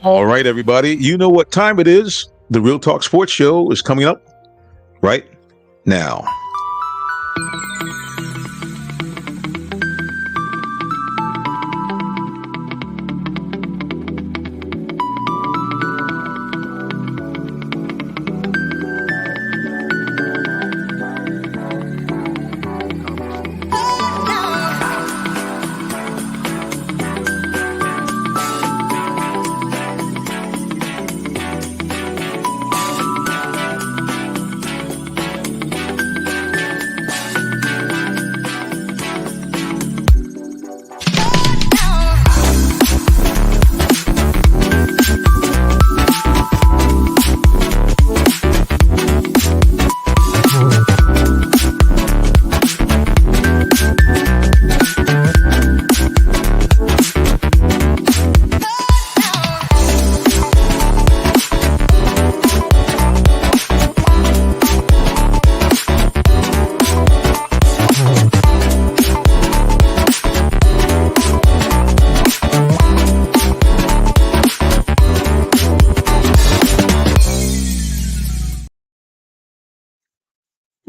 All right, everybody. You know what time it is. The Real Talk Sports Show is coming up right now.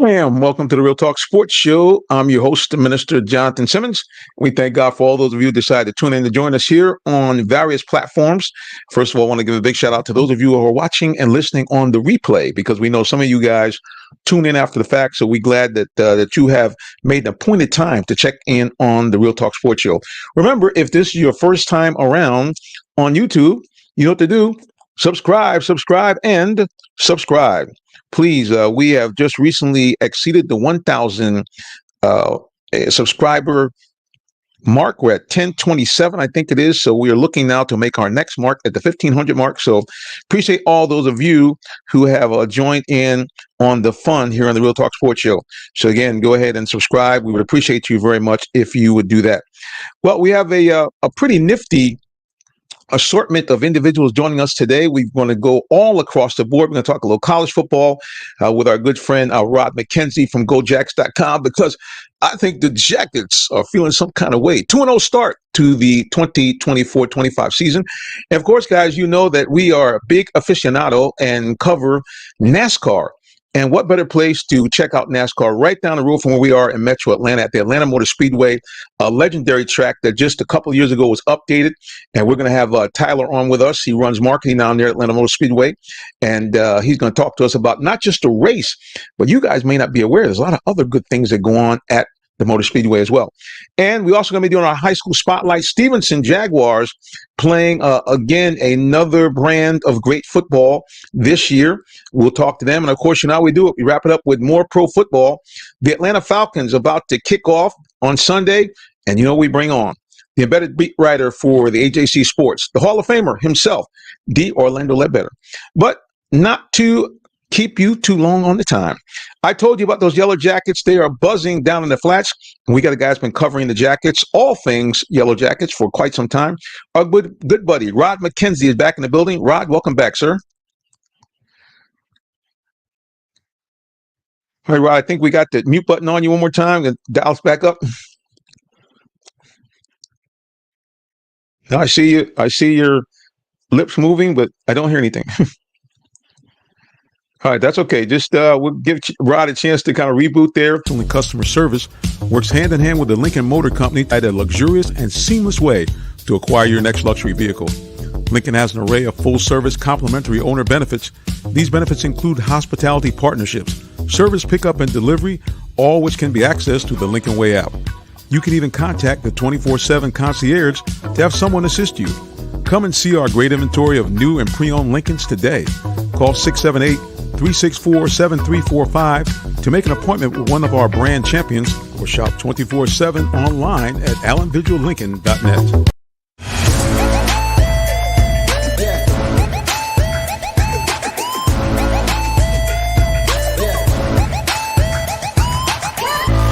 And welcome to the Real Talk Sports Show. I'm your host, Minister Jonathan Simmons. We thank God for all those of you who decided to tune in to join us here on various platforms. First of all, I want to give a big shout out to those of you who are watching and listening on the replay, because we know some of you guys tune in after the fact. So we're glad that you have made an appointed time to check in on the Real Talk Sports Show. Remember, if this is your first time around on YouTube, you know what to do. Subscribe, and subscribe. Please, we have just recently exceeded the 1,000 subscriber mark. We're at 1027, I think it is. So we are looking now to make our next mark at the 1,500 mark. So appreciate all those of you who have joined in on the fun here on the Real Talk Sports Show. So again, go ahead and subscribe. We would appreciate you very much if you would do that. Well, we have a pretty nifty assortment of individuals joining us today. We're going to go all across the board. We're going to talk a little college football with our good friend Rod McKenzie from GoJacks.com, because I think the Jackets are feeling some kind of way. 2-0 start to the 2024-25 season. And of course, guys, you know that we are a big aficionado and cover NASCAR. And what better place to check out NASCAR right down the road from where we are in Metro Atlanta at the Atlanta Motor Speedway, a legendary track that just a couple of years ago was updated. And we're going to have Tyler on with us. He runs marketing down there at Atlanta Motor Speedway. And he's going to talk to us about not just the race, but you guys may not be aware, there's a lot of other good things that go on at the Motor Speedway as well. And we're also going to be doing our high school spotlight. Stevenson Jaguars playing, again, another brand of great football this year. We'll talk to them. And, of course, you know how we do it. We wrap it up with more pro football. The Atlanta Falcons about to kick off on Sunday. And you know we bring on the embedded beat writer for the AJC Sports, the Hall of Famer himself, D. Orlando Ledbetter. But not to keep you too long on the time, I told you about those Yellow Jackets. They are buzzing down in the flats. And we got a guy that's been covering the Jackets, all things Yellow Jackets, for quite some time. Our good buddy, Rod McKenzie, is back in the building. Rod, welcome back, sir. All right, Rod, I think we got the mute button on you one more time and dial us back up. Now I see you. I see your lips moving, but I don't hear anything. All right, that's okay. Just we'll give Rod a chance to kind of reboot there. Only customer service works hand in hand with the Lincoln Motor Company at a luxurious and seamless way to acquire your next luxury vehicle. Lincoln has an array of full-service complimentary owner benefits. These benefits include hospitality partnerships, service pickup and delivery, all which can be accessed through the Lincoln Way app. You can even contact the 24/7 concierge to have someone assist you. Come and see our great inventory of new and pre-owned Lincolns today. Call 678-364-7345 to make an appointment with one of our brand champions, or shop 24/7 online at allenvigillincoln.net.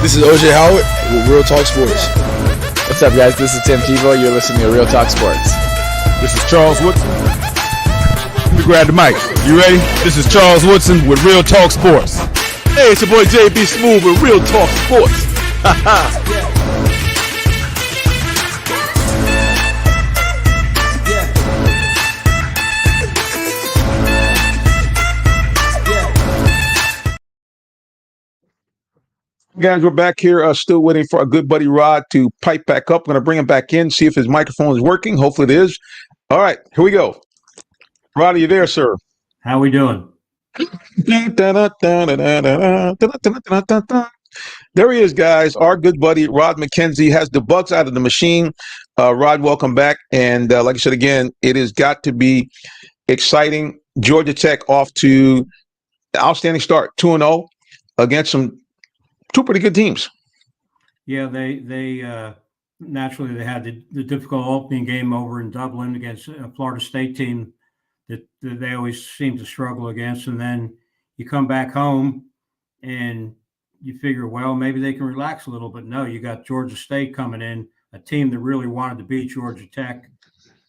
This is OJ Howard with Real Talk Sports. What's up, guys? This is Tim Tebow. You're listening to Real Talk Sports. This is Charles Woodson. Let me grab the mic. You ready? This is Charles Woodson with Real Talk Sports. Hey, it's your boy JB Smooth with Real Talk Sports. Guys, we're back here, still waiting for our good buddy Rod to pipe back up. I'm going to bring him back in, see if his microphone is working. Hopefully it is. All right, here we go. Rod, are you there, sir? How we doing? There he is, guys. Our good buddy Rod McKenzie has the bugs out of the machine. Rod, welcome back. And like I said again, it has got to be exciting. Georgia Tech off to an outstanding start, 2-0 against two pretty good teams. Yeah, they naturally they had the difficult opening game over in Dublin against a Florida State team that they always seem to struggle against, and then you come back home and you figure, well, maybe they can relax a little, but no, you got Georgia State coming in, a team that really wanted to beat Georgia Tech,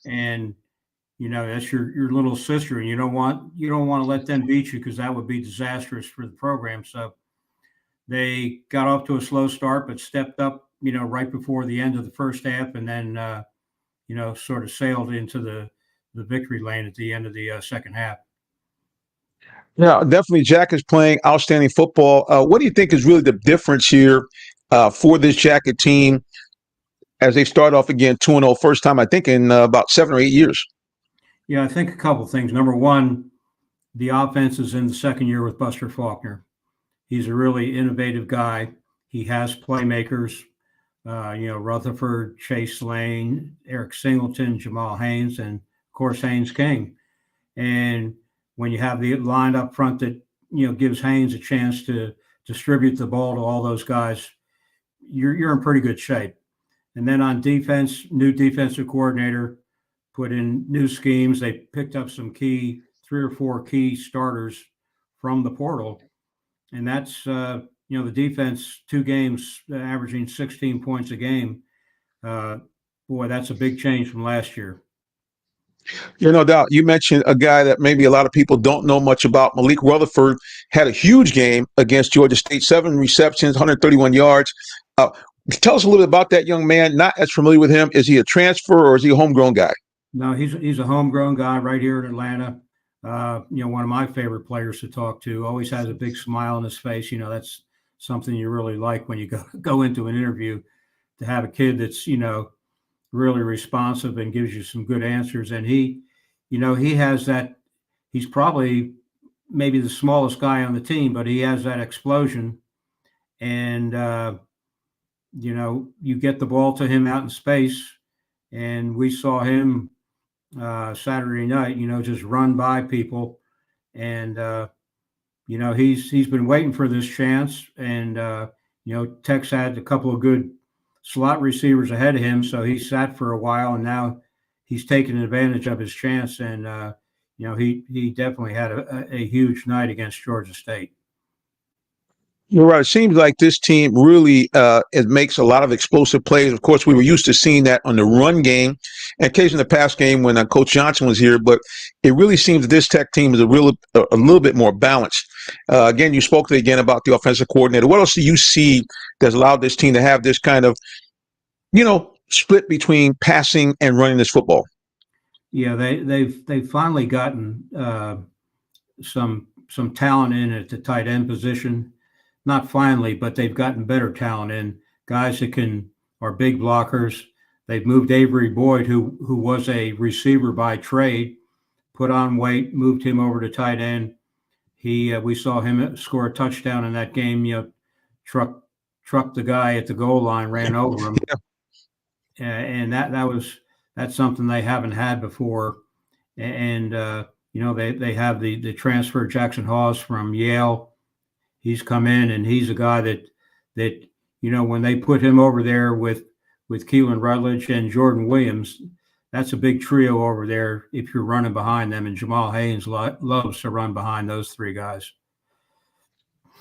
and that's your little sister, and you don't want to let them beat you because that would be disastrous for the program. So they got off to a slow start, but stepped up, right before the end of the first half, and then sort of sailed into the victory lane at the end of the second half. Yeah, definitely. Jack is playing outstanding football. What do you think is really the difference here for this Jacket team as they start off again 2-0, first time I think in about 7 or 8 years? Yeah, I think a couple things. Number one, the offense is in the second year with Buster Faulkner. He's a really innovative guy. He has playmakers, Rutherford, Chase Lane, Eric Singleton, Jamal Haynes, and of course Haynes King. And when you have the line up front that gives Haynes a chance to distribute the ball to all those guys, you're in pretty good shape. And then on defense, new defensive coordinator put in new schemes. They picked up some 3 or 4 key starters from the portal, and that's the defense, 2 games averaging 16 points a game. Boy, that's a big change from last year. No doubt. You mentioned a guy that maybe a lot of people don't know much about. Malik Rutherford had a huge game against Georgia State, 7 receptions, 131 yards. Tell us a little bit about that young man. Not as familiar with him. Is he a transfer or is he a homegrown guy? No, he's a homegrown guy right here in Atlanta. One of my favorite players to talk to. Always has a big smile on his face. That's something you really like when you go into an interview, to have a kid that's really responsive and gives you some good answers. And he has that. He's probably maybe the smallest guy on the team, but he has that explosion. And you get the ball to him out in space, and we saw him Saturday night, just run by people. And he's been waiting for this chance. And Tech's had a couple of good slot receivers ahead of him, so he sat for a while, and now he's taking advantage of his chance. And he definitely had a huge night against Georgia State. You're right. It seems like this team really it makes a lot of explosive plays. Of course, we were used to seeing that on the run game, and occasionally the pass game when Coach Johnson was here. But it really seems that this Tech team is a little bit more balanced. Again, you spoke again about the offensive coordinator. What else do you see that's allowed this team to have this kind of, split between passing and running this football? Yeah, they've finally gotten some talent in at the tight end position. Not finally, but they've gotten better talent in, guys that are big blockers. They've moved Avery Boyd, who was a receiver by trade, put on weight, moved him over to tight end. We saw him score a touchdown in that game. Trucked the guy at the goal line, ran over him, and that's something they haven't had before. And they have the transfer Jackson Hawes from Yale. He's come in, and he's a guy that when they put him over there with Keelan Rutledge and Jordan Williams, that's a big trio over there if you're running behind them. And Jamal Haynes loves to run behind those 3 guys.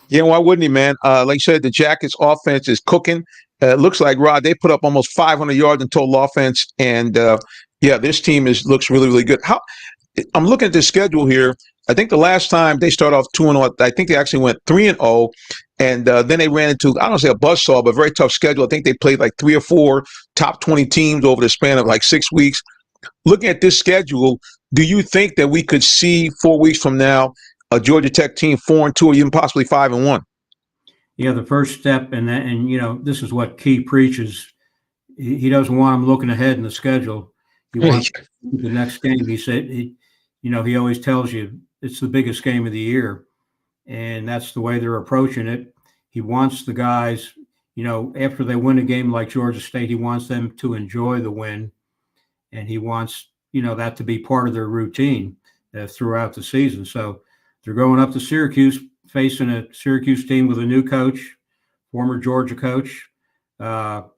Yeah, why wouldn't he, man? Like you said, the Jackets offense is cooking. It looks like, Rod, they put up almost 500 yards in total offense. And, this team looks really, really good. I'm looking at the schedule here. I think the last time they started off 2-0, I think they actually went 3-0, and then they ran into, I don't say a buzzsaw, but a very tough schedule. I think they played like 3 or 4 top 20 teams over the span of like 6 weeks. Looking at this schedule, do you think that we could see 4 weeks from now a Georgia Tech team 4-2 or even possibly 5-1? the first step, and this is what Key preaches. He doesn't want them looking ahead in the schedule. He wants the next game. He said, he always tells you it's the biggest game of the year, and that's the way they're approaching it. He wants the guys, after they win a game like Georgia State, he wants them to enjoy the win, and he wants, that to be part of their routine throughout the season. So they're going up to Syracuse, facing a Syracuse team with a new coach, former Georgia coach, have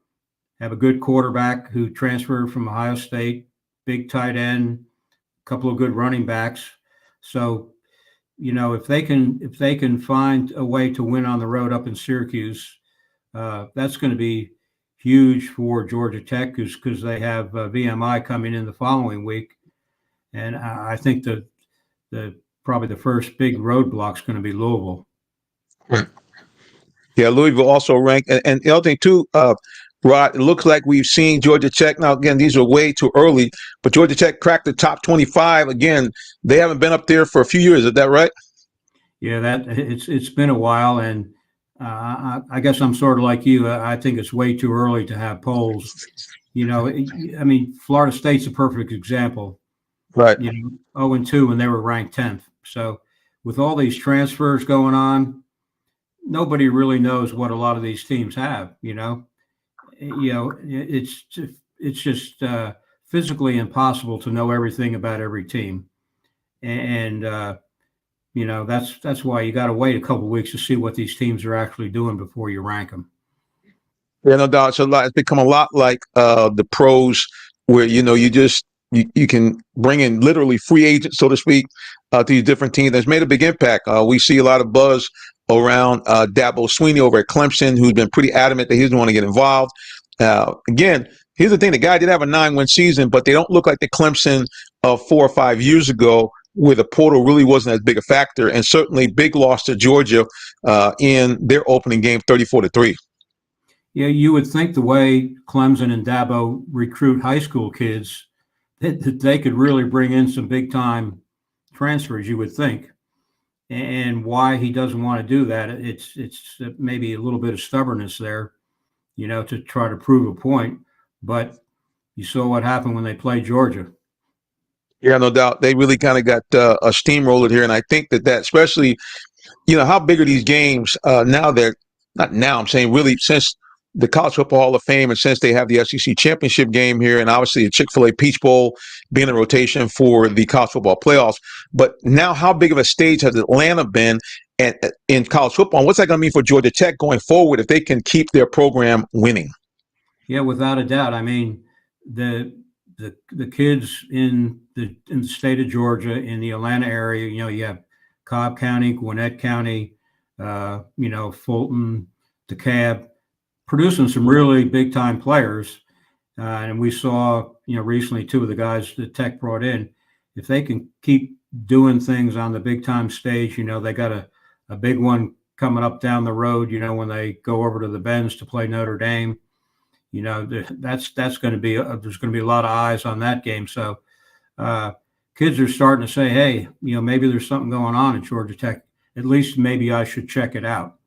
a good quarterback who transferred from Ohio State, big tight end, a couple of good running backs. So, if they can find a way to win on the road up in Syracuse, that's going to be huge for Georgia Tech because they have VMI coming in the following week. And I think probably the first big roadblock is going to be Louisville. Right. Yeah, Louisville also ranked. And the other thing, too, Rod, it looks like we've seen Georgia Tech. Now, again, these are way too early, but Georgia Tech cracked the top 25. Again, they haven't been up there for a few years. Is that right? Yeah, it's been a while. And I guess I'm sort of like you. I think it's way too early to have polls. Florida State's a perfect example. Right. 0-2 when they were ranked 10th. So with all these transfers going on, nobody really knows what a lot of these teams have, it's just physically impossible to know everything about every team. And that's why you got to wait a couple of weeks to see what these teams are actually doing before you rank them. Yeah, no doubt. It's become a lot like the pros where, you can bring in literally free agents, so to speak, to these different teams. That's made a big impact. We see a lot of buzz around Dabo Swinney over at Clemson, who's been pretty adamant that he doesn't want to get involved. Again, here's the thing. The guy did have a 9-win season, but they don't look like the Clemson of 4 or 5 years ago where the portal really wasn't as big a factor. And certainly big loss to Georgia in their opening game, 34-3. Yeah, you would think the way Clemson and Dabo recruit high school kids, that they could really bring in some big-time transfers, you would think. And why he doesn't want to do that, it's maybe a little bit of stubbornness there, to try to prove a point. But you saw what happened when they played Georgia. Yeah, no doubt. They really kind of got a steamroller here. And I think that especially, how big are these games now? They're not now, I'm saying really since the College Football Hall of Fame and since they have the SEC championship game here and obviously the Chick-fil-A Peach Bowl being in rotation for the college football playoffs. But now how big of a stage has Atlanta been in college football? And what's that going to mean for Georgia Tech going forward if they can keep their program winning? Yeah, without a doubt. I mean, the kids in the state of Georgia, in the Atlanta area, you have Cobb County, Gwinnett County, Fulton, DeKalb, producing some really big time players. And we saw, recently 2 of the guys that Tech brought in, if they can keep doing things on the big time stage, they got a big one coming up down the road, when they go over to the Benz to play Notre Dame, that's going to be, there's going to be a lot of eyes on that game. So kids are starting to say, hey, maybe there's something going on at Georgia Tech. At least maybe I should check it out.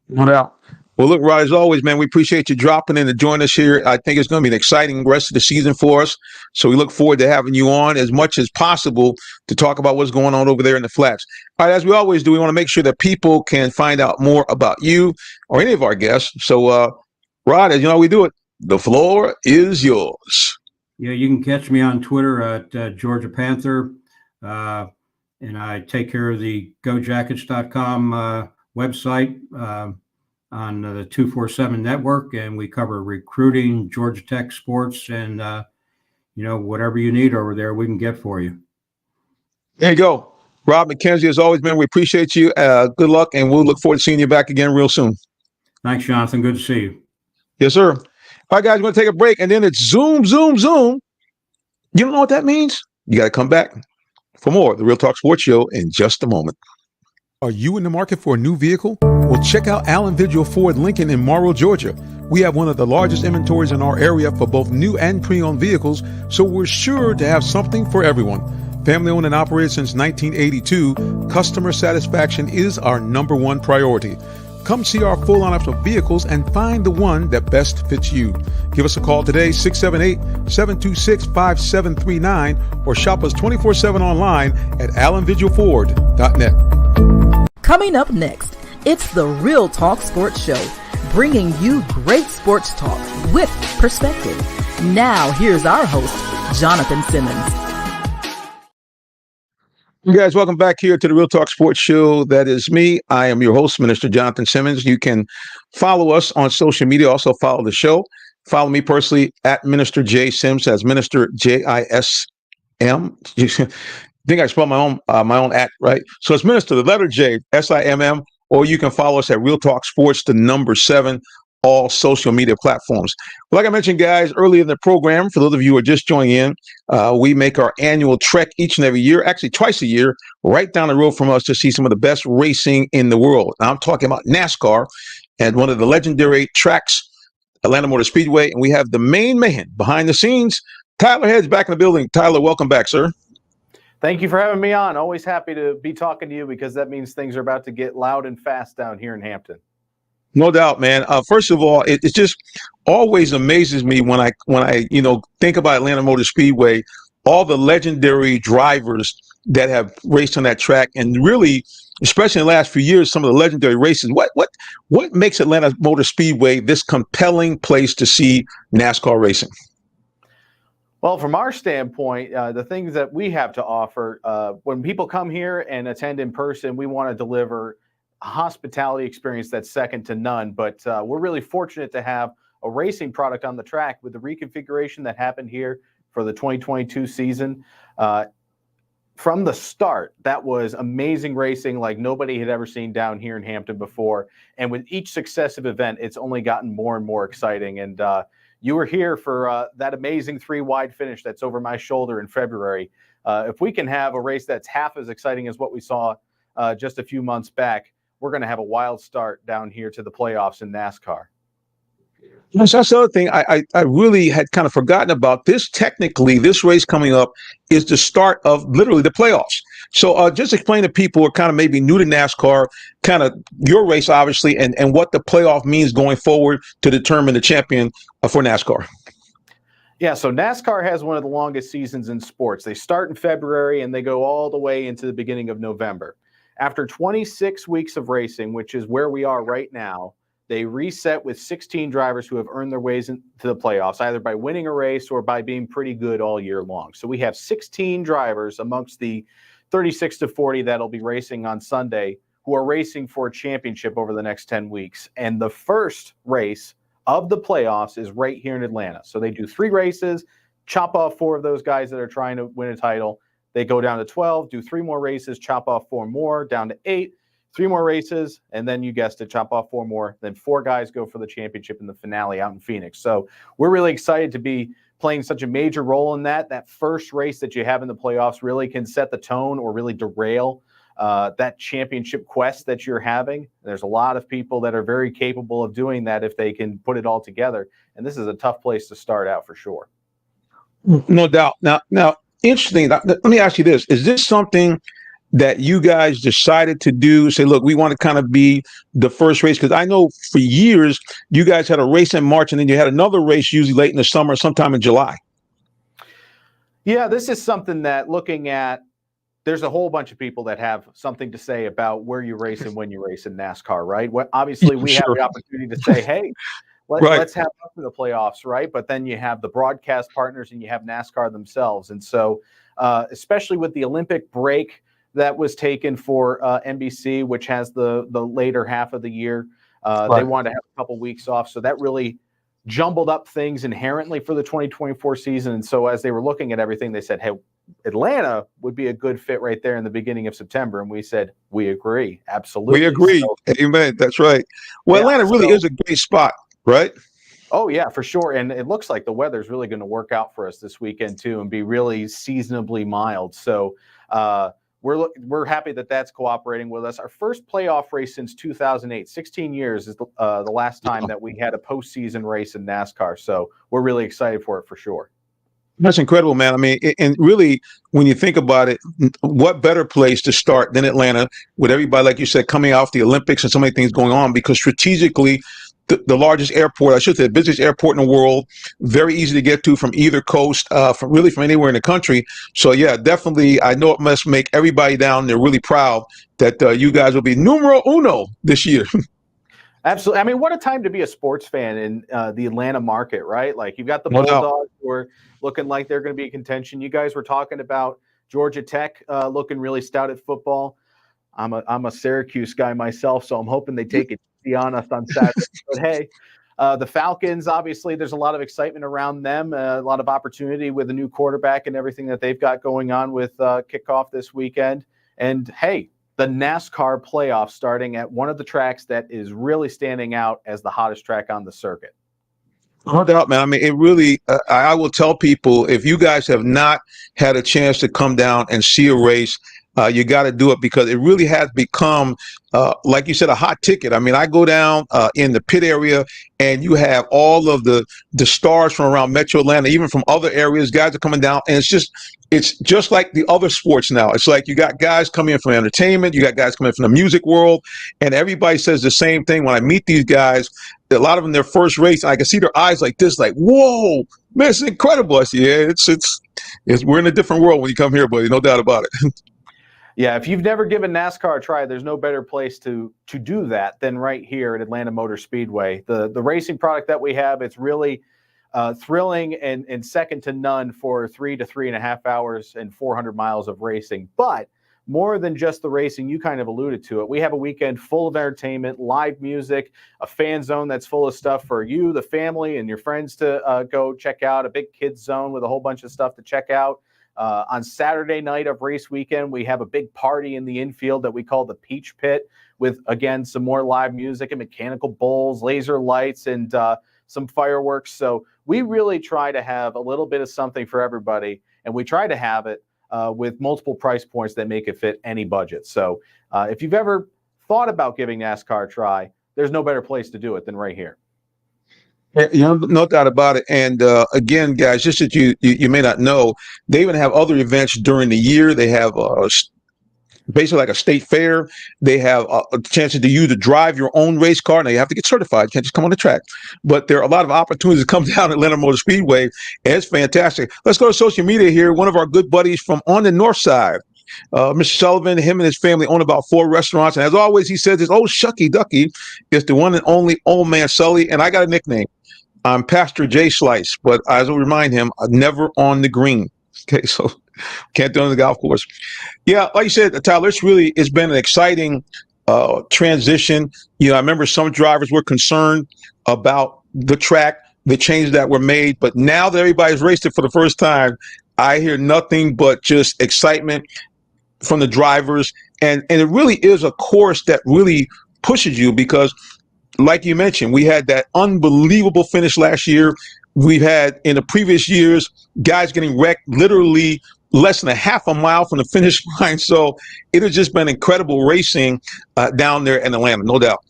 No doubt. Well, look, Rod, as always, man, we appreciate you dropping in to join us here. I think it's going to be an exciting rest of the season for us. So we look forward to having you on as much as possible to talk about what's going on over there in the Flats. All right, as we always do, we want to make sure that people can find out more about you or any of our guests. So, Rod, as you know, we do it. The floor is yours. Yeah, you can catch me on Twitter at Georgia Panther. And I take care of the GoJackets.com website on the 247 network, and we cover recruiting, Georgia Tech sports, and whatever you need over there, we can get for you. There you go. Rob McKenzie, as always, man, we appreciate you. Good luck, and we'll look forward to seeing you back again real soon. Thanks, Jonathan. Good to see you. Yes, sir. All right, guys, we're going to take a break, and then it's zoom, zoom, zoom. You don't know what that means? You got to come back for more of the Real Talk Sports Show in just a moment. Are you in the market for a new vehicle? Well, check out Allen Vigil Ford Lincoln in Morrow, Georgia. We have one of the largest inventories in our area for both new and pre-owned vehicles, so we're sure to have something for everyone. Family owned and operated since 1982, customer satisfaction is our #1 priority. Come see our full lineup of vehicles and find the one that best fits you. Give us a call today, 678-726-5739, or shop us 24/7 online at allenvigilford.net. Coming up next, it's the Real Talk Sports Show, bringing you great sports talk with perspective. Now, here's our host, Jonathan Simmons. You guys, welcome back here to the Real Talk Sports Show. That is me. I am your host, Minister Jonathan Simmons. You can follow us on social media. Also follow the show. Follow me personally at Minister J Sims. That's Minister JISM. I think I spelled my own at right. So it's Minister, the letter J, SIMM, or you can follow us at Real Talk Sports, the number 7, all social media platforms. Like I mentioned, guys, earlier in the program, for those of you who are just joining in, we make our annual trek each and every year, actually twice a year, right down the road from us to see some of the best racing in the world. Now, I'm talking about NASCAR and one of the legendary tracks, Atlanta Motor Speedway, and we have the main man behind the scenes, Tyler Heads, back in the building. Tyler, welcome back, sir. Thank you for having me on. Always happy to be talking to you because that means things are about to get loud and fast down here in Hampton. No doubt, man. First of all, it just always amazes me when I think about Atlanta Motor Speedway, all the legendary drivers that have raced on that track, and really, especially in the last few years, some of the legendary races. What makes Atlanta Motor Speedway this compelling place to see NASCAR racing? Well, from our standpoint, the things that we have to offer, when people come here and attend in person, we want to deliver a hospitality experience that's second to none. But we're really fortunate to have a racing product on the track with the reconfiguration that happened here for the 2022 season. From the start, that was amazing racing like nobody had ever seen down here in Hampton before. And with each successive event, it's only gotten more and more exciting. And you were here for that amazing 3-wide finish that's over my shoulder in February. If we can have a race that's half as exciting as what we saw just a few months back, we're going to have a wild start down here to the playoffs in NASCAR. Yes, that's the other thing I really had kind of forgotten about. Technically, this race coming up is the start of literally the playoffs. So just explain to people who are kind of maybe new to NASCAR, kind of your race, obviously, and what the playoff means going forward to determine the champion for NASCAR. Yeah, so NASCAR has one of the longest seasons in sports. They start in February and they go all the way into the beginning of November. After 26 weeks of racing, which is where we are right now, they reset with 16 drivers who have earned their ways into the playoffs, either by winning a race or by being pretty good all year long. So we have 16 drivers amongst the 36 to 40 that'll be racing on Sunday who are racing for a championship over the next 10 weeks. And the first race of the playoffs is right here in Atlanta. So they do 3 races, chop off 4 of those guys that are trying to win a title. They go down to 12, do 3 more races, chop off 4 more, down to 8, 3 more races, and then you guessed it, chop off 4 more. Then 4 guys go for the championship in the finale out in Phoenix. So we're really excited to be playing such a major role in that. That first race that you have in the playoffs really can set the tone or really derail that championship quest that you're having. There's a lot of people that are very capable of doing that if they can put it all together. And this is a tough place to start out for sure. No doubt. Now, interesting. Let me ask you this. Is this something that you guys decided to do? Say, look, we want to kind of be the first race? Because I know for years you guys had a race in March and then you had another race usually late in the summer, sometime in July. Yeah, this is something that looking at, there's a whole bunch of people that have something to say about where you race and when you race in NASCAR, right? Obviously, we have the opportunity to say, hey, let's have up to the playoffs, right? But then you have the broadcast partners and you have NASCAR themselves. And so especially with the Olympic break that was taken for NBC, which has the later half of the year, they wanted to have a couple weeks off. So that really jumbled up things inherently for the 2024 season. And so as they were looking at everything, they said, hey, Atlanta would be a good fit right there in the beginning of September. And we said, we agree. Absolutely. We agree. So, amen. That's right. Well, yeah, Atlanta really is a great spot, right? Oh, yeah, for sure. And it looks like the weather is really going to work out for us this weekend, too, and be really seasonably mild. So we're happy that that's cooperating with us. Our first playoff race since 2008, 16 years is the last time that we had a postseason race in NASCAR. So we're really excited for it for sure. That's incredible, man. I mean, and really, when you think about it, what better place to start than Atlanta with everybody, like you said, coming off the Olympics and so many things going on, because strategically, the largest airport, I should say, the busiest airport in the world, very easy to get to from either coast, from anywhere in the country. So, yeah, definitely, I know it must make everybody down there really proud that you guys will be numero uno this year. Absolutely. I mean, what a time to be a sports fan in the Atlanta market, right? Like, you've got the No doubt. Bulldogs who are looking like they're going to be in contention. You guys were talking about Georgia Tech looking really stout at football. I'm a Syracuse guy myself, so I'm hoping they take it easy on us on Saturday. But hey, the Falcons, obviously, there's a lot of excitement around them, a lot of opportunity with a new quarterback and everything that they've got going on with kickoff this weekend. And hey, the NASCAR playoff starting at one of the tracks that is really standing out as the hottest track on the circuit. No doubt, man. I mean, it really, I will tell people, if you guys have not had a chance to come down and see a race, you got to do it, because it really has become, like you said, a hot ticket. I mean, I go down in the pit area, and you have all of the stars from around Metro Atlanta, even from other areas. Guys are coming down, and it's just like the other sports now. It's like you got guys coming in from entertainment, you got guys coming in from the music world, and everybody says the same thing. When I meet these guys, a lot of them, their first race, I can see their eyes like this, like, whoa, man, it's incredible. I say, yeah, it's we're in a different world when you come here, buddy, no doubt about it. Yeah, if you've never given NASCAR a try, there's no better place to do that than right here at Atlanta Motor Speedway. The racing product that we have, it's really thrilling and second to none for 3 to 3.5 hours and 400 miles of racing. But more than just the racing, you kind of alluded to it. We have a weekend full of entertainment, live music, a fan zone that's full of stuff for you, the family, and your friends to go check out, a big kids zone with a whole bunch of stuff to check out. On Saturday night of race weekend, we have a big party in the infield that we call the Peach Pit with, again, some more live music and mechanical bulls, laser lights, and some fireworks. So we really try to have a little bit of something for everybody, and we try to have it with multiple price points that make it fit any budget. So if you've ever thought about giving NASCAR a try, there's no better place to do it than right here. You know, no doubt about it. And again, guys, just that you may not know, they even have other events during the year. They have basically like a state fair. They have a chance to you to drive your own race car. Now you have to get certified. You can't just come on the track. But there are a lot of opportunities to come down at Atlanta Motor Speedway. And it's fantastic. Let's go to social media here. One of our good buddies from on the north side, Mr. Sullivan, him and his family own about 4 restaurants. And as always, he says this, oh, shucky ducky, is the one and only Old Man Sully. And I got a nickname. I'm Pastor J Slice, but as I remind him, never on the green. Okay, so can't do it on the golf course. Yeah, like you said, Tyler, it's been an exciting transition. You know, I remember some drivers were concerned about the track, the changes that were made, but now that everybody's raced it for the first time, I hear nothing but just excitement from the drivers. And it really is a course that really pushes you, because like you mentioned, we had that unbelievable finish last year. We've had in the previous years guys getting wrecked literally less than a half a mile from the finish line. So it has just been incredible racing down there in Atlanta, no doubt.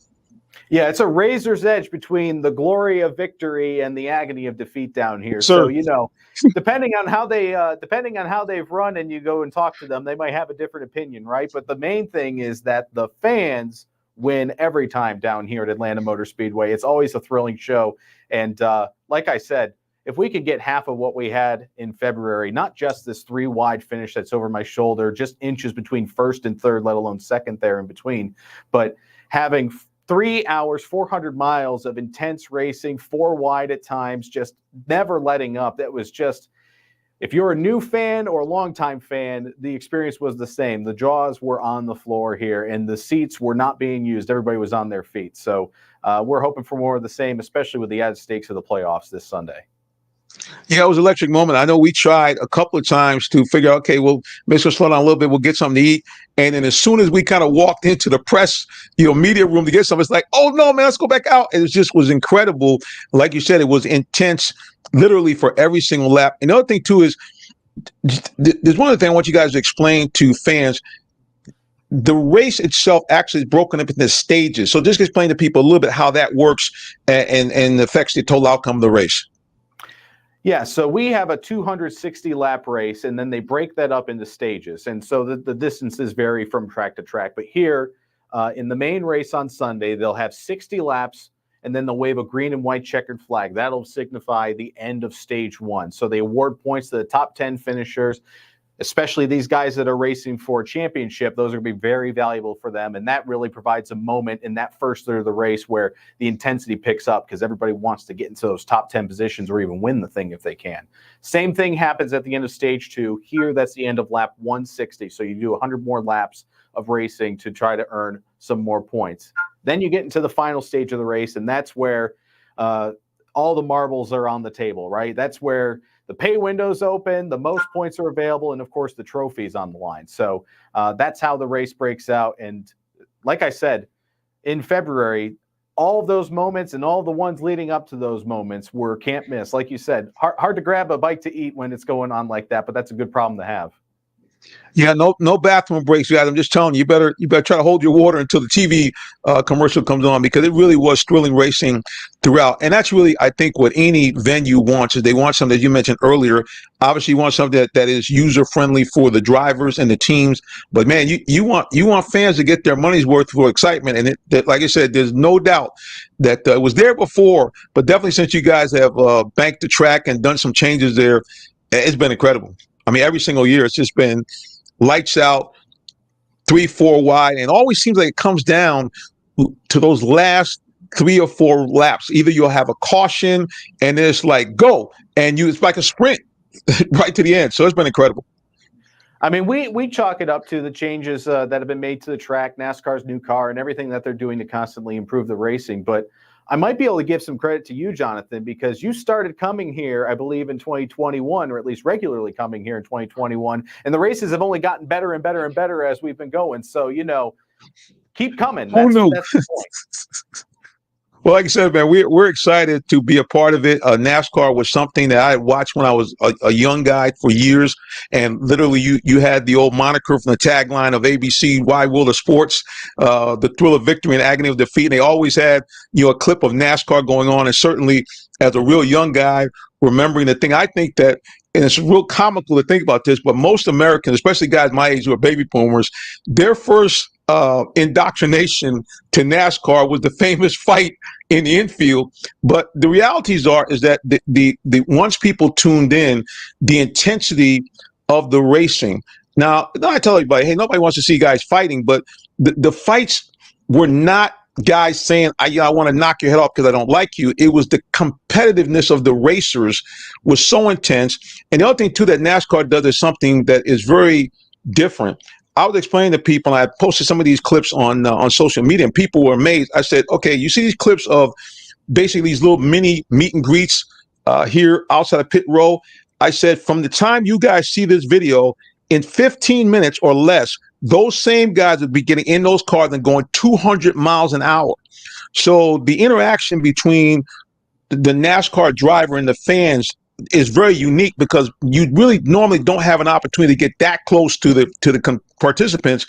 Yeah, it's a razor's edge between the glory of victory and the agony of defeat down here. Sir. So, you know, depending on how they've run and you go and talk to them, they might have a different opinion, right? But the main thing is that the fans win every time down here at Atlanta Motor Speedway. It's always a thrilling show. And like I said, if we could get half of what we had in February, not just this 3-wide finish that's over my shoulder, just inches between first and third, let alone second there in between, but having 3 hours, 400 miles of intense racing, 4 wide at times, just never letting up. That was just, if you're a new fan or a longtime fan, the experience was the same. The jaws were on the floor here, and the seats were not being used. Everybody was on their feet. So we're hoping for more of the same, especially with the added stakes of the playoffs this Sunday. Yeah, it was an electric moment. I know we tried a couple of times to figure out, okay, well, maybe we'll slow down a little bit. We'll get something to eat. And then as soon as we kind of walked into the press, media room to get something, it's like, oh, no, man, let's go back out. And it was incredible. Like you said, it was intense literally for every single lap. And the other thing, too, is there's one other thing I want you guys to explain to fans. The race itself actually is broken up into stages. So just explain to people a little bit how that works and affects the total outcome of the race. Yeah, so we have a 260 lap race, and then they break that up into stages. And so the distances vary from track to track. But here in the main race on Sunday, they'll have 60 laps, and then they'll wave a green and white checkered flag. That'll signify the end of stage one. So they award points to the top 10 finishers, especially these guys that are racing for a championship. Those are going to be very valuable for them. And that really provides a moment in that first third of the race where the intensity picks up because everybody wants to get into those top 10 positions or even win the thing if they can. Same thing happens at the end of stage two. Here, that's the end of lap 160. So you do 100 more laps of racing to try to earn some more points. Then you get into the final stage of the race, and that's where all the marbles are on the table, right? That's where the pay window's open, the most points are available, and of course the trophy's on the line. So that's how the race breaks out. And like I said, in February, all of those moments and all the ones leading up to those moments were can't miss. Like you said, hard to grab a bite to eat when it's going on like that, but that's a good problem to have. Yeah, no bathroom breaks, guys. I'm just telling you, you better try to hold your water until the TV commercial comes on, because it really was thrilling racing throughout. And that's really, I think, what any venue wants. Is they want something that you mentioned earlier. Obviously, you want something that is user friendly for the drivers and the teams. But man, you want fans to get their money's worth for excitement. And like I said, there's no doubt that it was there before, but definitely since you guys have banked the track and done some changes there, it's been incredible. I mean, every single year, it's just been lights out, 3-4 wide, and it always seems like it comes down to those last 3 or 4 laps. Either you'll have a caution, and it's like go, and it's like a sprint right to the end. So it's been incredible. I mean, we chalk it up to the changes that have been made to the track, NASCAR's new car, and everything that they're doing to constantly improve the racing. But I might be able to give some credit to you, Jonathan, because you started coming here, I believe, in 2021, or at least regularly coming here in 2021. And the races have only gotten better and better and better as we've been going. So, keep coming. That's the point. Well, like I said, man, we're excited to be a part of it. NASCAR was something that I watched when I was a young guy for years, and literally, you had the old moniker from the tagline of ABC: "Why will the sports? The thrill of victory and agony of defeat." And they always had a clip of NASCAR going on, and certainly, as a real young guy, remembering the thing, I think that. And it's real comical to think about this, but most Americans, especially guys my age who are baby boomers, their first indoctrination to NASCAR was the famous fight in the infield. But the realities is that the once people tuned in, the intensity of the racing. Now, I tell everybody, hey, nobody wants to see guys fighting, but the fights were not guys saying, I want to knock your head off because I don't like you. It was the competitiveness of the racers was so intense. And the other thing, too, that NASCAR does is something that is very different. I was explaining to people, and I posted some of these clips on social media, and people were amazed. I said, okay, you see these clips of basically these little mini meet and greets here outside of pit row. I said, from the time you guys see this video, in 15 minutes or less, those same guys would be getting in those cars and going 200 miles an hour. So the interaction between the NASCAR driver and the fans is very unique, because you really normally don't have an opportunity to get that close to the participants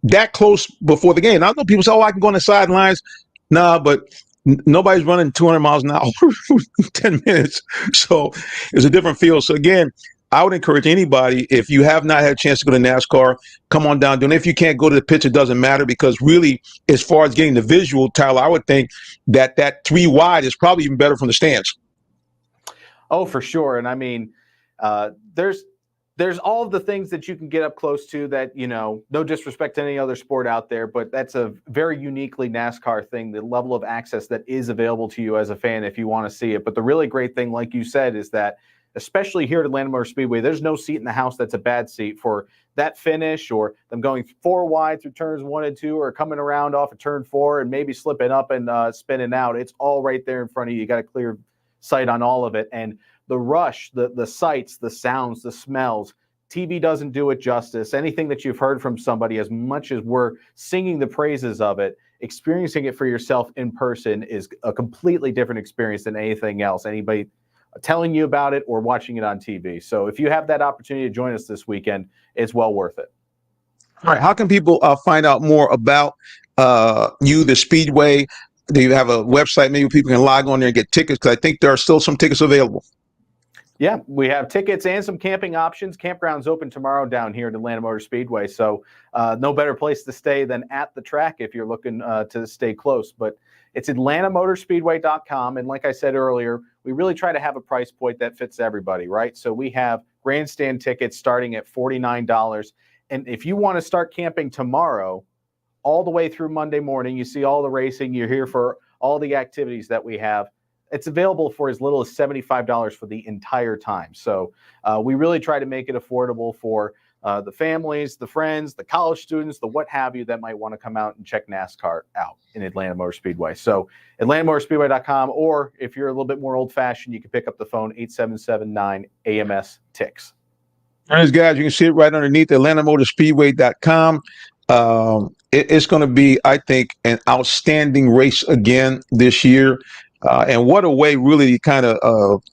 that close before the game. I know people say, "Oh, I can go on the sidelines." Nah, but nobody's running 200 miles an hour for 10 minutes. So it's a different feel. So again, I would encourage anybody, if you have not had a chance to go to NASCAR, come on down. And if you can't go to the pits, it doesn't matter, because really, as far as getting the visual, Tyler, I would think that 3 wide is probably even better from the stands. Oh, for sure. And I mean, there's all of the things that you can get up close to that, no disrespect to any other sport out there, but that's a very uniquely NASCAR thing, the level of access that is available to you as a fan if you want to see it. But the really great thing, like you said, is that especially here at Atlanta Motor Speedway, there's no seat in the house that's a bad seat for that finish, or them going 4 wide through turns 1 and 2, or coming around off of turn 4 and maybe slipping up and spinning out. It's all right there in front of you. You got a clear sight on all of it. And the rush, the sights, the sounds, the smells, TV doesn't do it justice. Anything that you've heard from somebody, as much as we're singing the praises of it, experiencing it for yourself in person is a completely different experience than anything else. Anybody telling you about it or watching it on TV. So if you have that opportunity to join us this weekend, it's well worth it. All right. How can people find out more about you, the Speedway? Do you have a website? Maybe people can log on there and get tickets, because I think there are still some tickets available. Yeah, we have tickets and some camping options. Campground's open tomorrow down here at Atlanta Motor Speedway, so no better place to stay than at the track if you're looking to stay close. But it's atlantamotorspeedway.com, and like I said earlier, we really try to have a price point that fits everybody, right? So we have grandstand tickets starting at $49, and if you want to start camping tomorrow, all the way through Monday morning, you see all the racing, you're here for all the activities that we have. It's available for as little as $75 for the entire time. So we really try to make it affordable for the families, the friends, the college students, the what have you that might want to come out and check NASCAR out in Atlanta Motor Speedway. So atlantamotorspeedway.com, or if you're a little bit more old-fashioned, you can pick up the phone 8779-AMS-TIX. All right, guys, you can see it right underneath atlantamotorspeedway.com. It's going to be, I think, an outstanding race again this year. And what a way really to kind of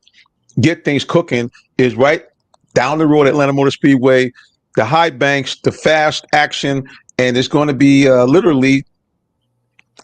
get things cooking is right down the road at Atlanta Motor Speedway, the high banks, the fast action, and it's going to be literally,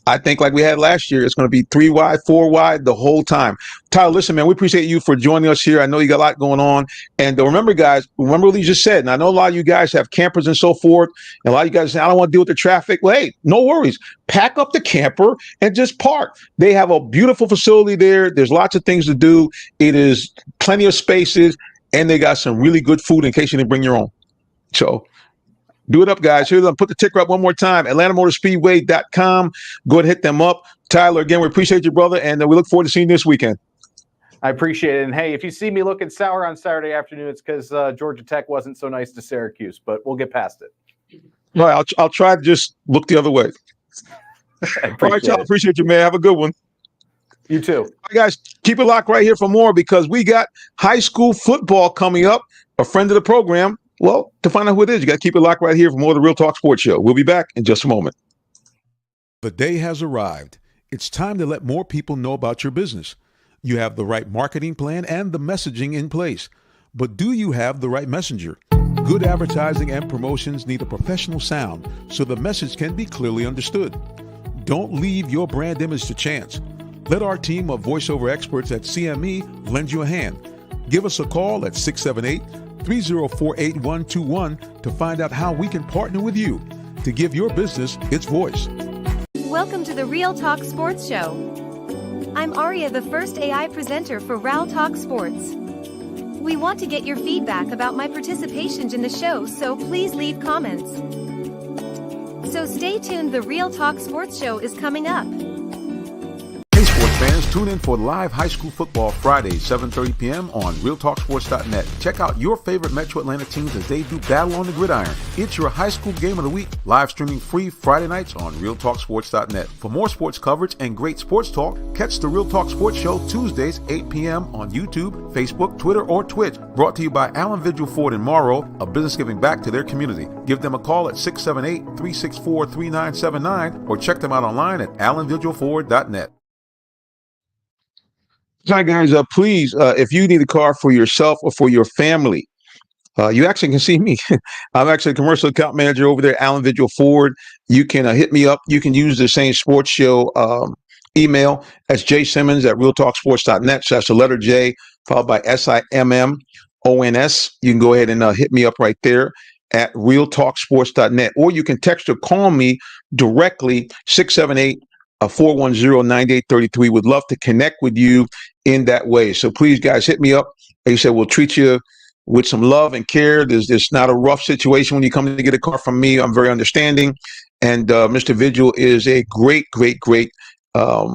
I think like we had last year, it's going to be 3 wide, 4 wide the whole time. Tyler, listen, man, we appreciate you for joining us here. I know you got a lot going on. And remember, guys, remember what you just said. And I know a lot of you guys have campers and so forth. And a lot of you guys say, I don't want to deal with the traffic. Well, hey, no worries. Pack up the camper and just park. They have a beautiful facility there. There's lots of things to do. It is plenty of spaces. And they got some really good food in case you didn't bring your own. So do it up, guys. Here, put the ticker up one more time. atlantamotorspeedway.com. Go ahead and hit them up. Tyler, again, we appreciate you, brother, and we look forward to seeing you this weekend. I appreciate it. And, hey, if you see me looking sour on Saturday afternoon, it's because Georgia Tech wasn't so nice to Syracuse, but we'll get past it. All right, I'll try to just look the other way. All right, y'all. Appreciate you, man. Have a good one. You too. All right, guys, keep it locked right here for more because we got high school football coming up. A friend of the program. Well, to find out who it is, you got to keep it locked right here for more of the Real Talk Sports Show. We'll be back in just a moment. The day has arrived. It's time to let more people know about your business. You have the right marketing plan and the messaging in place. But do you have the right messenger? Good advertising and promotions need a professional sound so the message can be clearly understood. Don't leave your brand image to chance. Let our team of voiceover experts at CME lend you a hand. Give us a call at 678-304-8121 to find out how we can partner with you to give your business its voice. Welcome to the Real Talk Sports Show. I'm Aria, the first AI presenter for Real Talk Sports. We want to get your feedback about my participation in the show, so please leave comments. So stay tuned, the Real Talk Sports Show is coming up. Hey sports fans, tune in for live high school football Friday, 7:30 p.m. on RealTalkSports.net. Check out your favorite Metro Atlanta teams as they do battle on the gridiron. It's your high school game of the week, live streaming free Friday nights on RealTalkSports.net. For more sports coverage and great sports talk, catch the Real Talk Sports Show Tuesdays, 8 p.m. on YouTube, Facebook, Twitter, or Twitch. Brought to you by Allen Vigil Ford in Morrow, a business giving back to their community. Give them a call at 678-364-3979 or check them out online at allenvigilford.net. Hi, guys. Please, if you need a car for yourself or for your family, you actually can see me. I'm actually a commercial account manager over there at Allen Vigil Ford. You can hit me up. You can use the same sports show email. That's jsimmons@realtalksports.net. So that's the letter J followed by SIMMONS. You can go ahead and hit me up right there at realtalksports.net. Or you can text or call me directly, 678-410-9833. Would love to connect with you in that way. So please, guys, hit me up. Like I said, we'll treat you with some love and care. There's not a rough situation when you come to get a car from me. I'm very understanding. And Mr. Vigil is a great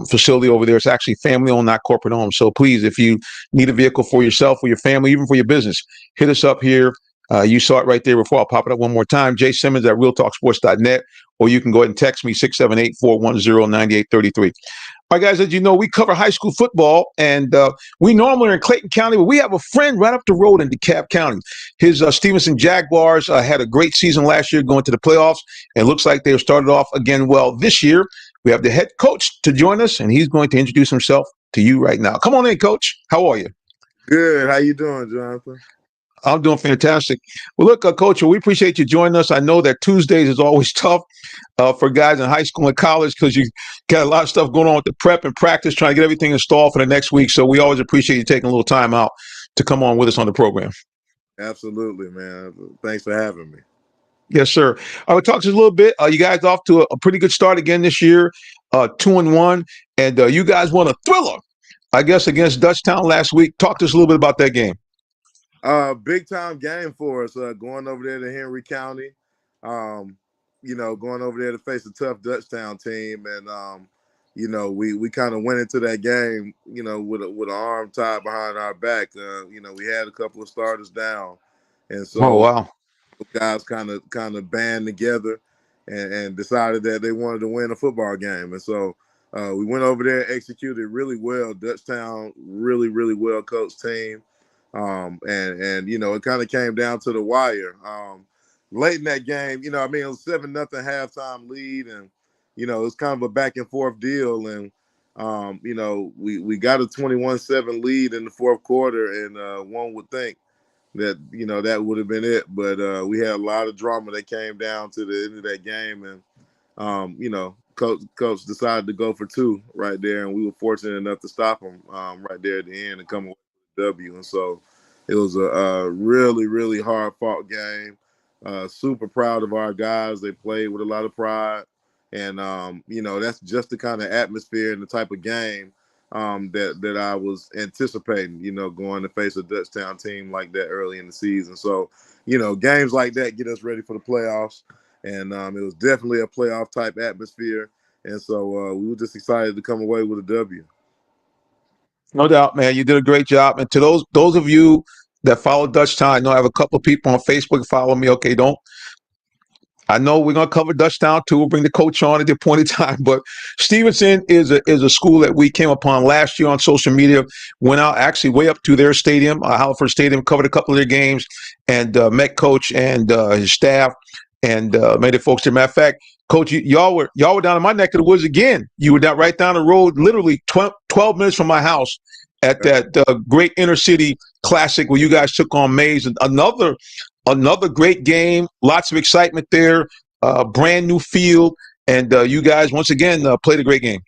facility over there. It's actually family owned, not corporate owned. So please, if you need a vehicle for yourself or your family, even for your business, hit us up here. You saw it right there before. I'll pop it up one more time. jsimmons@realtalksports.net, or you can go ahead and text me 678-410-9833. All right, guys, as you know, we cover high school football, and we normally are in Clayton County, but we have a friend right up the road in DeKalb County. His Stevenson Jaguars had a great season last year going to the playoffs, and it looks like they've started off again well this year. We have the head coach to join us, and he's going to introduce himself to you right now. Come on in, Coach. How are you? Good. How you doing, Jonathan? I'm doing fantastic. Well, look, Coach, we appreciate you joining us. I know that Tuesdays is always tough for guys in high school and college because you got a lot of stuff going on with the prep and practice, trying to get everything installed for the next week. So we always appreciate you taking a little time out to come on with us on the program. Absolutely, man. Thanks for having me. Yes, sir. I will talk to you a little bit. You guys off to a pretty good start again this year, 2-1, and you guys won a thriller, I guess, against Dutchtown last week. Talk to us a little bit about that game. Big time game for us. Going over there to Henry County, going over there to face a tough Dutchtown team, and we kind of went into that game, with an arm tied behind our back. We had a couple of starters down, and so wow, guys kind of band together and decided that they wanted to win a football game, and so we went over there, executed really well. Dutchtown, really, really well coached team. And it kind of came down to the wire. Late in that game, it was 7-0 halftime lead, and it was kind of a back and forth deal. And we got a 21-7 lead in the fourth quarter, and one would think that that would have been it, but we had a lot of drama that came down to the end of that game, and coach decided to go for two right there, and we were fortunate enough to stop him right there at the end and come away with a W. And so it was a really, really hard fought game. Super proud of our guys. They played with a lot of pride, and that's just the kind of atmosphere and the type of game that I was anticipating, going to face a Dutchtown team like that early in the season. So, games like that get us ready for the playoffs. And it was definitely a playoff type atmosphere. And so we were just excited to come away with a W. No doubt, man. You did a great job. And to those of you that follow Dutchtown, I know I have a couple of people on Facebook follow me. Okay, I know we're going to cover Dutchtown too. We'll bring the coach on at the appointed time. But Stevenson is a school that we came upon last year on social media. Went out actually way up to their stadium, Halliford Stadium, covered a couple of their games, and met Coach and his staff, and made it folks there. Matter of fact, Coach, y'all were down in my neck of the woods again. You were down right down the road, literally 12 minutes from my house at that great inner city classic where you guys took on Mays. Another great game, lots of excitement there, brand new field, and you guys once again played a great game.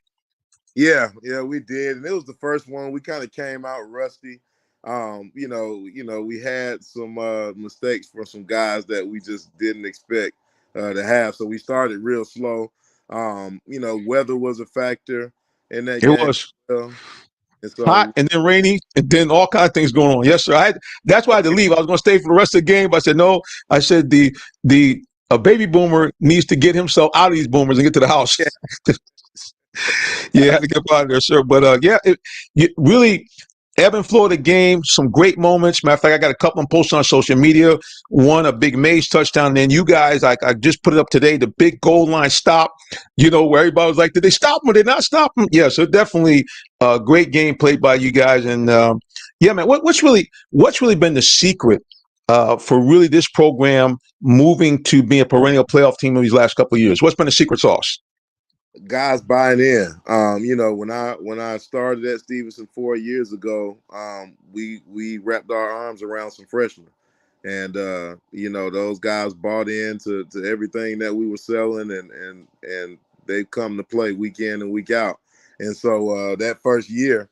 Yeah, we did, and it was the first one. We kind of came out rusty. We had some mistakes from some guys that we just didn't expect to have. So we started real slow. Weather was a factor in that game. It was. And so, hot and then rainy and then all kinds of things going on. Yes, sir. That's why I had to leave. I was going to stay for the rest of the game, but I said no. I said a baby boomer needs to get himself out of these boomers and get to the house. Yeah, I had to get out of there, sir. But it really ebb and flow of the game. Some great moments. Matter of fact, I got a couple of posts on social media. One, a big Mays touchdown. And then you guys, I just put it up today, the big goal line stop, where everybody was like, did they stop him or did they not stop him? Yeah, so definitely a great game played by you guys. And man, what's really been the secret for really this program moving to being a perennial playoff team in these last couple of years? What's been the secret sauce? Guys buying in. When I started at Stevenson 4 years ago, we wrapped our arms around some freshmen, and those guys bought into everything that we were selling, and they've come to play week in and week out. And so that first year,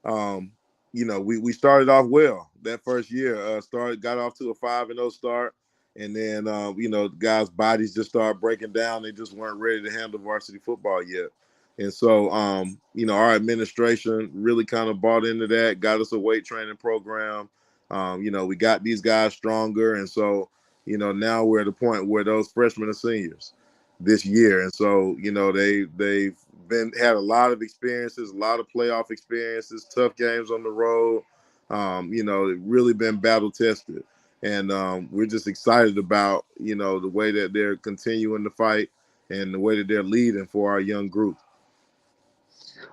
we started off well. That first year, got off to a 5-0 start. And then, the guys' bodies just started breaking down. They just weren't ready to handle varsity football yet. And so, our administration really kind of bought into that, got us a weight training program. We got these guys stronger. And so, now we're at a point where those freshmen are seniors this year. And so, they've had a lot of experiences, a lot of playoff experiences, tough games on the road. They've really been battle tested. And we're just excited about, the way that they're continuing to fight and the way that they're leading for our young group.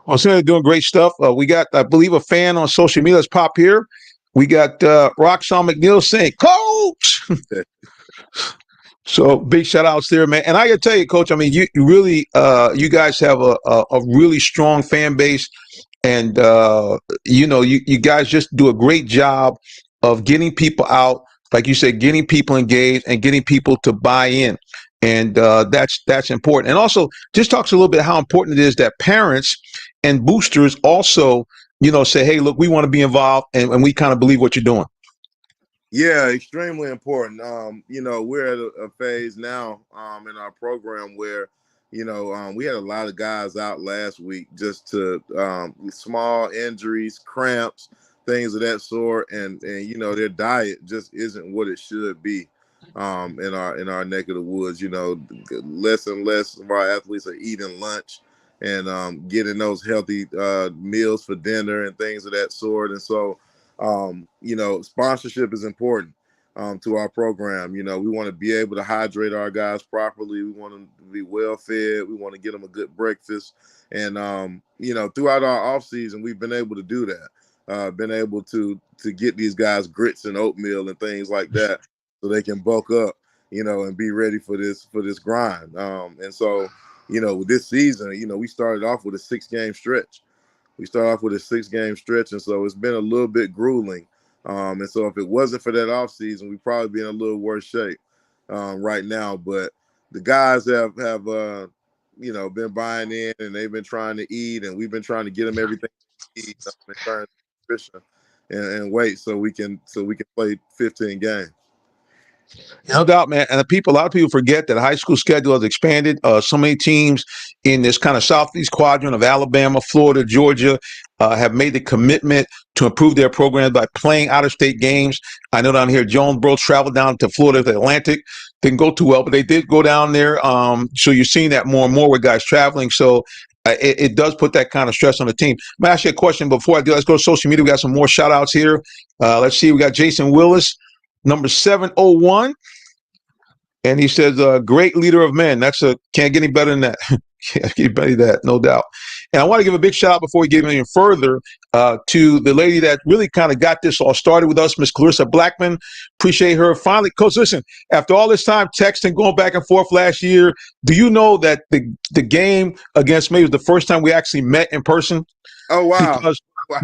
Well, so they're doing great stuff. We got, I believe, a fan on social media. Let's pop here. We got Roxanne McNeil saying, Coach! So big shout outs there, man. And I got to tell you, Coach, I mean, you really, you guys have a really strong fan base. And, you guys just do a great job of getting people out, like you said, getting people engaged and getting people to buy in. And that's important. And also just talks a little bit how important it is that parents and boosters also say, hey, look, we want to be involved, and we kind of believe what you're doing? Yeah, extremely important. We're at a phase now in our program where, we had a lot of guys out last week just to small injuries, cramps, things of that sort, and their diet just isn't what it should be in our neck of the woods. Less and less of our athletes are eating lunch and getting those healthy meals for dinner and things of that sort, and so. Sponsorship is important to our program. We want to be able to hydrate our guys properly. We want them to be well fed. We want to get them a good breakfast. And, throughout our off season, we've been able to do that. Been able to get these guys grits and oatmeal and things like that so they can bulk up, and be ready for this grind. And so, with this season, we started off with a 6-game stretch. And so it's been a little bit grueling. And so if it wasn't for that offseason, we'd probably be in a little worse shape right now. But the guys have been buying in, and they've been trying to eat, and we've been trying to get them everything they need in terms of nutrition and weight so we can play 15 games. No doubt, man. And a lot of people forget that high school schedule has expanded. So many teams in this kind of southeast quadrant of Alabama, Florida, Georgia have made the commitment to improve their programs by playing out-of-state games. I know down here, Jonesboro traveled down to Florida, the Atlantic. Didn't go too well, but they did go down there. So you're seeing that more and more with guys traveling. So it does put that kind of stress on the team. I'm going to ask you a question before I do. Let's go to social media. We got some more shout-outs here. Let's see. We got Jason Willis, number 701. And he says, great leader of men. Can't get any better than that. Can't get any better than that, no doubt. And I want to give a big shout out before we get any further to the lady that really kind of got this all started with us, Miss Clarissa Blackman. Appreciate her. Finally, Coach, listen, after all this time texting, going back and forth last year, do you know that the game against me was the first time we actually met in person? Oh, wow.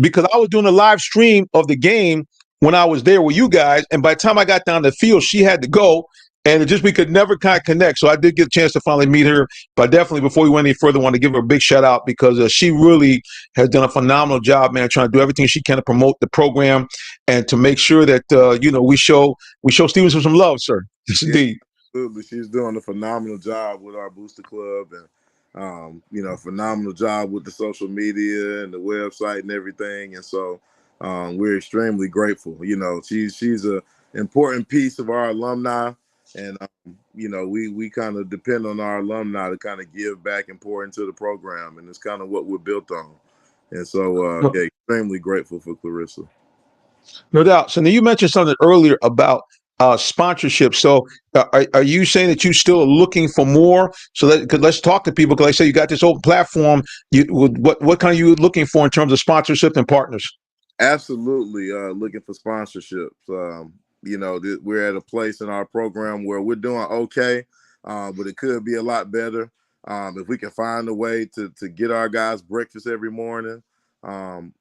Because I was doing a live stream of the game when I was there with you guys. And by the time I got down the field, she had to go. And we could never kind of connect. So I did get a chance to finally meet her. But definitely, before we went any further, I want to give her a big shout out because she really has done a phenomenal job, man, trying to do everything she can to promote the program and to make sure that, we show Stevenson some love, sir. Yes, indeed. Absolutely. She's doing a phenomenal job with our Booster Club and, phenomenal job with the social media and the website and everything. And so we're extremely grateful. She's an important piece of our alumni. And, we kind of depend on our alumni to kind of give back and pour into the program. And it's kind of what we're built on. And so, extremely grateful for Clarissa. No doubt. So now you mentioned something earlier about sponsorship. So are you saying that you're still looking for more? So let's talk to people, because like I say, you got this open platform. What kind of you looking for in terms of sponsorship and partners? Absolutely. Looking for sponsorships. We're at a place in our program where we're doing okay, but it could be a lot better. If we can find a way to get our guys breakfast every morning, find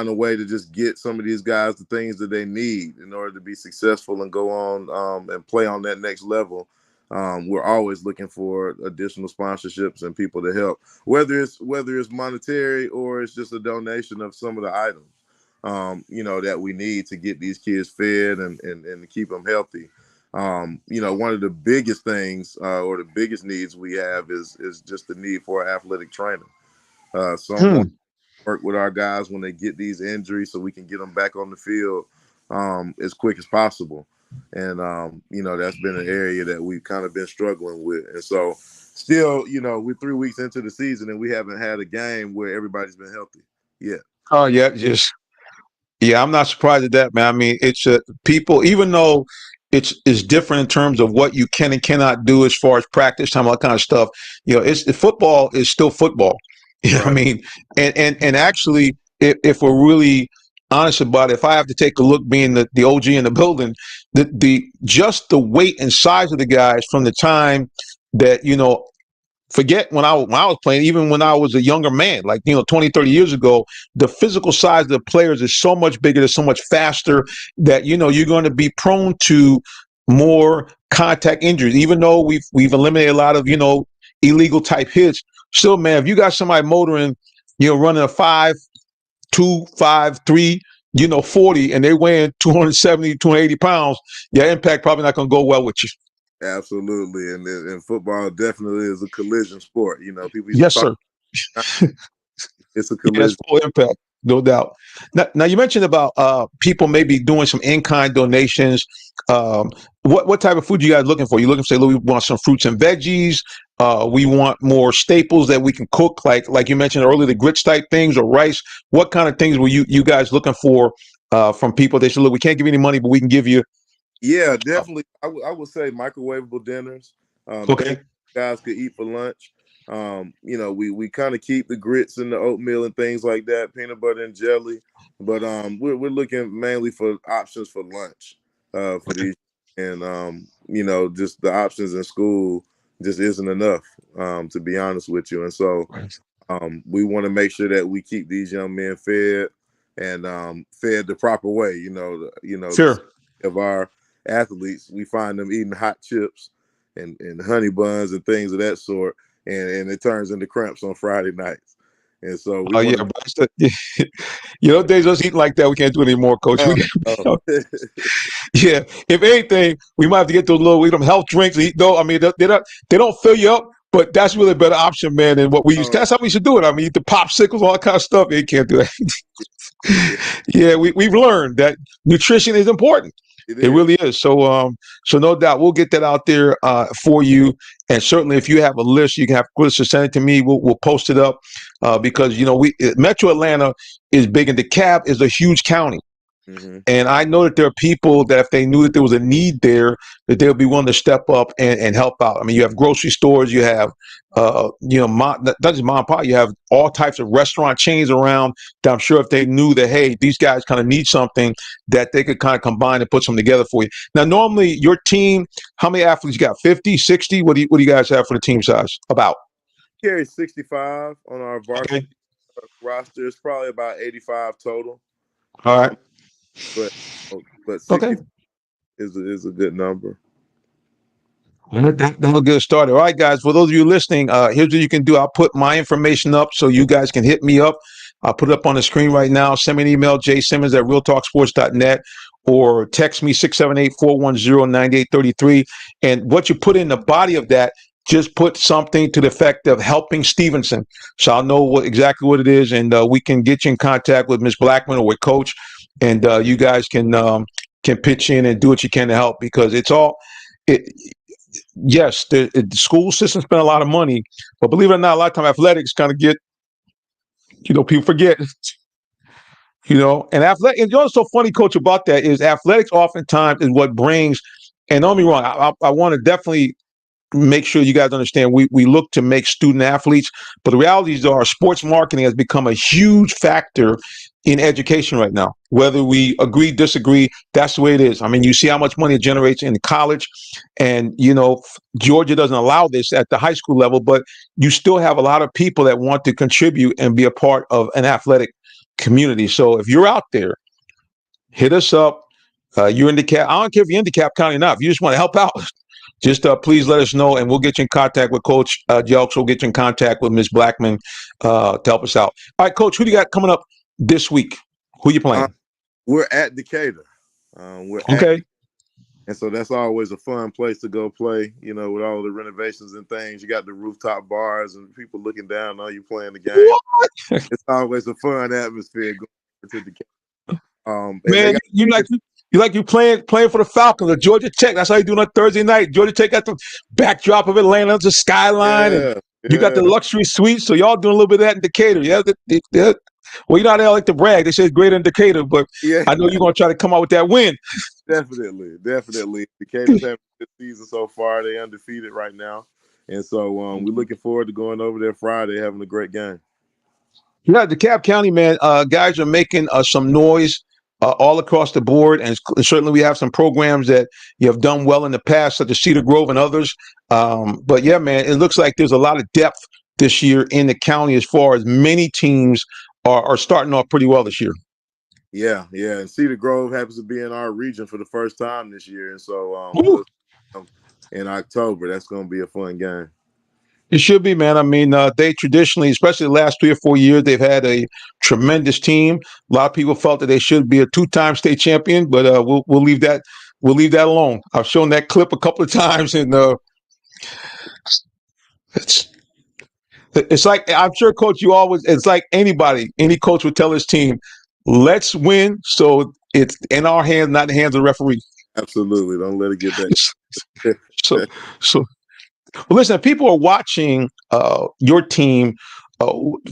a way to just get some of these guys the things that they need in order to be successful and go on and play on that next level. We're always looking for additional sponsorships and people to help, whether it's monetary or it's just a donation of some of the items. That we need to get these kids fed and to keep them healthy. One of the biggest things or the biggest needs we have is just the need for an athletic trainer. Someone work with our guys when they get these injuries so we can get them back on the field as quick as possible. And, that's been an area that we've kind of been struggling with. And so still, we're 3 weeks into the season and we haven't had a game where everybody's been healthy yet. Oh, yeah, Yeah, I'm not surprised at that, man. I mean, it's people, even though it's different in terms of what you can and cannot do as far as practice time, all that kind of stuff. Football is still football. You know what I mean? And actually, if we're really honest about it, if I have to take a look, being the OG in the building, just the weight and size of the guys from the time that, forget when I was playing, even when I was a younger man, like, 20, 30 years ago, the physical size of the players is so much bigger, they're so much faster that, you're going to be prone to more contact injuries, even though we've eliminated a lot of, illegal type hits. Still, man, if you got somebody motoring, running a 5.25 253, 40, and they weighing 270, 280 pounds, your impact probably not going to go well with you. Absolutely, and football definitely is a collision sport. People used to Yes, talk. sir. It's a Yes, collision. full impact, no doubt. Now you mentioned about people maybe doing some in-kind donations. What type of food you guys looking for? You looking to say, look, we want some fruits and veggies. We want more staples that we can cook, like you mentioned earlier, the grits type things or rice. What kind of things were you guys looking for from people? They said, look, we can't give you any money, but we can give you. Yeah, definitely. I would say microwavable dinners. Okay. Things guys could eat for lunch. We kind of keep the grits and the oatmeal and things like that, peanut butter and jelly. But we're looking mainly for options for lunch for these, and just the options in school just isn't enough, to be honest with you. And so we want to make sure that we keep these young men fed and fed the proper way. Sure. Of our athletes, we find them eating hot chips and honey buns and things of that sort, and it turns into cramps on Friday nights. And so we want days us eating like that, we can't do it anymore, Coach. Yeah, if anything, we might have to get those little health drinks. Though, I mean, they don't fill you up, but that's really a better option, man, than what we used. That's how we should do it. I mean, eat the popsicles, all that kind of stuff. You can't do that. Yeah, we've learned that nutrition is important. It really is. So no doubt we'll get that out there for you. And certainly, if you have a list, you can have Chris send it to me. We'll post it up because Metro Atlanta is big, and DeKalb is a huge county. Mm-hmm. And I know that there are people that if they knew that there was a need there, that they'll be willing to step up and help out. I mean, you have grocery stores, you have, not just mom and pop, you have all types of restaurant chains around that I'm sure if they knew that, hey, these guys kind of need something, that they could kind of combine and put something together for you. Now, normally your team, how many athletes you got? 50, 60? What do you guys have for the team size? About? Carry 65 on our varsity roster. It's probably about 85 total. All right. But 60 is a good number. That'll get us started. All right, guys. For those of you listening, here's what you can do. I'll put my information up so you guys can hit me up. I'll put it up on the screen right now. Send me an email, jsimmons@realtalksports.net, or text me 678-410-9833. And what you put in the body of that, just put something to the effect of helping Stevenson. So I'll know exactly what it is, and we can get you in contact with Ms. Blackman or with Coach, and you guys can pitch in and do what you can to help, because it's all yes, the school system spent a lot of money, but believe it or not, a lot of time athletics kind of get, people forget, and athletic. And what's so funny, Coach, about that is athletics oftentimes is what brings, and don't get me wrong, I want to definitely make sure you guys understand we look to make student athletes, but the reality is our sports marketing has become a huge factor in education right now. Whether we agree, disagree, that's the way it is. I mean, you see how much money it generates in college, and Georgia doesn't allow this at the high school level, but you still have a lot of people that want to contribute and be a part of an athletic community. So if you're out there, hit us up. You're in DeKalb. I don't care if you're in DeKalb County or not. If you just want to help out, just please let us know, and we'll get you in contact with Coach Jelks. We'll get you in contact with Ms. Blackman to help us out. All right, Coach, who do you got coming up this week? Who you playing? We're at Decatur. And so that's always a fun place to go play, with all the renovations and things. You got the rooftop bars and people looking down on you playing the game. What? It's always a fun atmosphere going to Decatur. Man, you playing for the Falcons or Georgia Tech. That's how you do on Thursday night. Georgia Tech got the backdrop of Atlanta, the skyline, and you got the luxury suite. So y'all doing a little bit of that in Decatur. Yeah. Well, how they all like to brag. They say it's greater in Decatur, but I know you're going to try to come out with that win. Definitely. Decatur's having a good season so far. They're undefeated right now. And so we're looking forward to going over there Friday, having a great game. Yeah, DeKalb County, man, guys are making some noise all across the board. And certainly we have some programs that you have done well in the past, such as Cedar Grove and others. But yeah, man, it looks like there's a lot of depth this year in the county as far as many teams are starting off pretty well this year. Yeah. And Cedar Grove happens to be in our region for the first time this year. And so in October, that's going to be a fun game. It should be, man. I mean, they traditionally, especially the last 3 or 4 years, they've had a tremendous team. A lot of people felt that they should be a two-time state champion, but we'll leave that alone. I've shown that clip a couple of times, and it's it's like, I'm sure, Coach, you always, it's like any coach would tell his team, let's win, so it's in our hands, not in the hands of the referee. Absolutely, don't let it get back. so so Well, listen, if people are watching your team,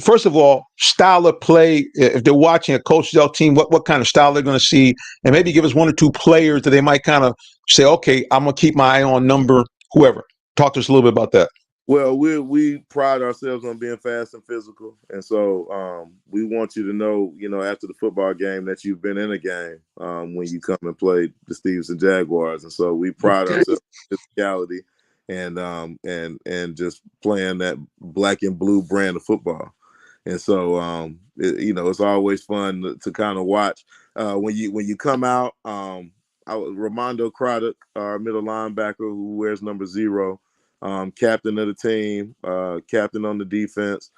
first of all, style of play. If they're watching a Coach Dell team, what kind of style they're going to see, and maybe give us one or two players that they might kind of say, okay, I'm going to keep my eye on number whoever. Talk to us a little bit about that. Well, we pride ourselves on being fast and physical, and so we want you to know, after the football game that you've been in a game when you come and play the Stevenson Jaguars, and so we pride ourselves on physicality and just playing that black and blue brand of football, and so it's always fun to kind of watch when you come out. Ramondo Craddock, our middle linebacker who wears number 0. Captain of the team, captain on the defense.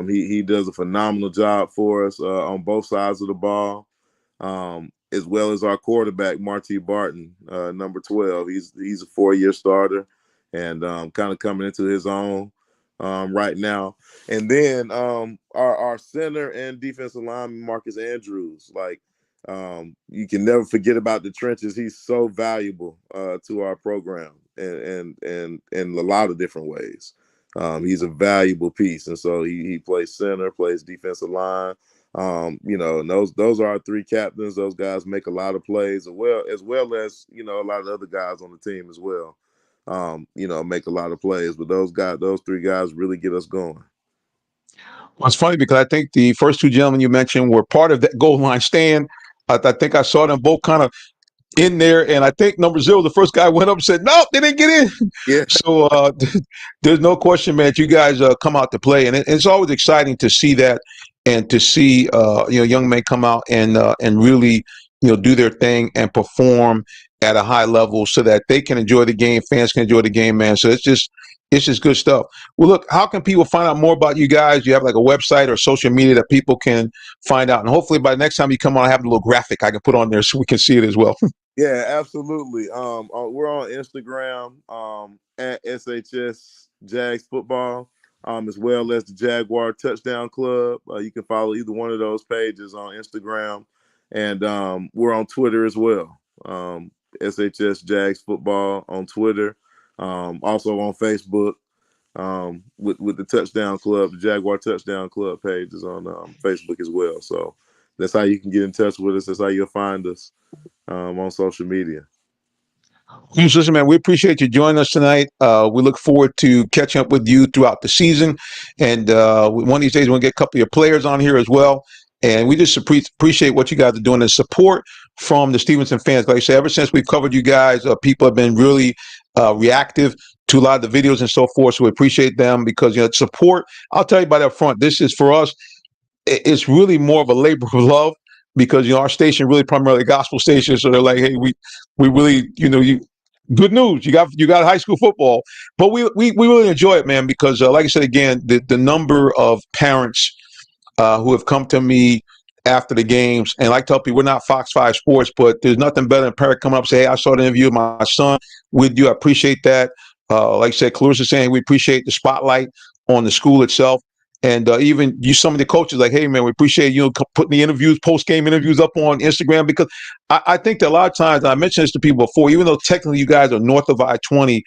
He does a phenomenal job for us on both sides of the ball, as well as our quarterback, Marty Barton, number 12. He's a 4-year starter and kind of coming into his own right now. And then our center and defensive lineman, Marcus Andrews, you can never forget about the trenches. He's so valuable to our program and in a lot of different ways. He's a valuable piece, and so he plays center, plays defensive line. And those are our 3 captains. Those guys make a lot of plays, as well as a lot of the other guys on the team as well. Make a lot of plays, but those 3 guys really get us going. Well, it's funny because I think the first 2 gentlemen you mentioned were part of that goal line stand. I think I saw them both kind of in there, and I think number 0, the first guy went up and said, "No, they didn't get in." Yeah. So there's no question, man, that you guys come out to play, and it's always exciting to see that, and to see young men come out and really do their thing and perform at a high level so that they can enjoy the game, fans can enjoy the game, man. So it's just good stuff. Well, look, how can people find out more about you guys? You have like a website or social media that people can find out, and hopefully by the next time you come on, I have a little graphic I can put on there so we can see it as well. Yeah, absolutely. We're on Instagram at SHS Jags Football, as well as the Jaguar Touchdown Club. You can follow either one of those pages on Instagram, and we're on Twitter as well. SHS Jags Football on Twitter, also on Facebook with the Touchdown Club. The Jaguar Touchdown Club page is on Facebook as well. So that's how you can get in touch with us. That's how you'll find us on social media. Listen, man, we appreciate you joining us tonight. We look forward to catching up with you throughout the season. And one of these days, we'll get a couple of your players on here as well. And we just appreciate what you guys are doing and support from the Stevenson fans. Like I said, ever since we've covered you guys, people have been really reactive to a lot of the videos and so forth. So we appreciate them because, support, I'll tell you about up front, this is for us, it's really more of a labor of love because, our station really primarily a gospel station. So they're like, hey, we really, good news. You got high school football, but we really enjoy it, man, because like I said, again, the number of parents who have come to me after the games, and like tell people, we're not Fox 5 Sports, but there's nothing better than a parent coming up and say, hey, I saw the interview of my son with you. I appreciate that. Like I said, Clarissa saying we appreciate the spotlight on the school itself. And even some of the coaches like, hey, man, we appreciate you putting the interviews, post-game interviews up on Instagram, because I think that a lot of times, and I mentioned this to people before, even though technically you guys are north of I-20,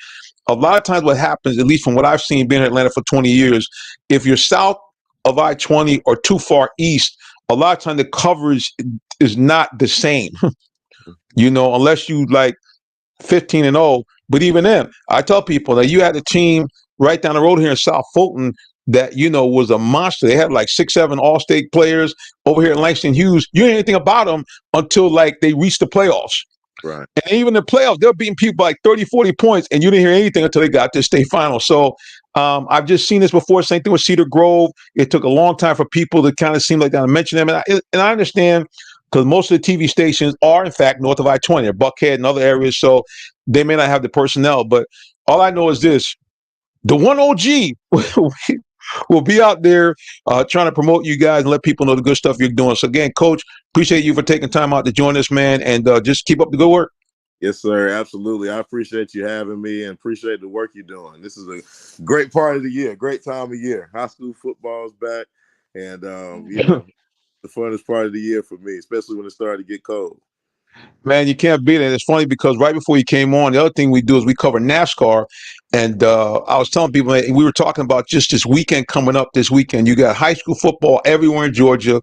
a lot of times what happens, at least from what I've seen being in Atlanta for 20 years, if you're south of I-20 or too far east, a lot of times the coverage is not the same, unless you like 15-0. But even then, I tell people that you had a team right down the road here in South Fulton that, was a monster. They had like 6-7 all-state players over here in Langston Hughes. You didn't hear anything about them until they reached the playoffs. Right. And even the playoffs, they're beating people by 30, 40 points, and you didn't hear anything until they got to the state final. So I've just seen this before. Same thing with Cedar Grove. It took a long time for people to kind of seem like they mention them. And I understand because most of the TV stations are, in fact, north of I-20, or Buckhead and other areas. So they may not have the personnel. But all I know is this. the one OG will be out there trying to promote you guys and let people know the good stuff you're doing. So again, Coach, appreciate you for taking time out to join us, man, and just keep up the good work. Yes, sir. Absolutely. I appreciate you having me and appreciate the work you're doing. This is a great part of the year, great time of year. High school football is back, and the funnest part of the year for me, especially when it started to get cold. Man, you can't beat it. It's funny because right before you came on, the other thing we do is we cover NASCAR. And I was telling people, we were talking about just this weekend coming up this weekend. You got high school football everywhere in Georgia.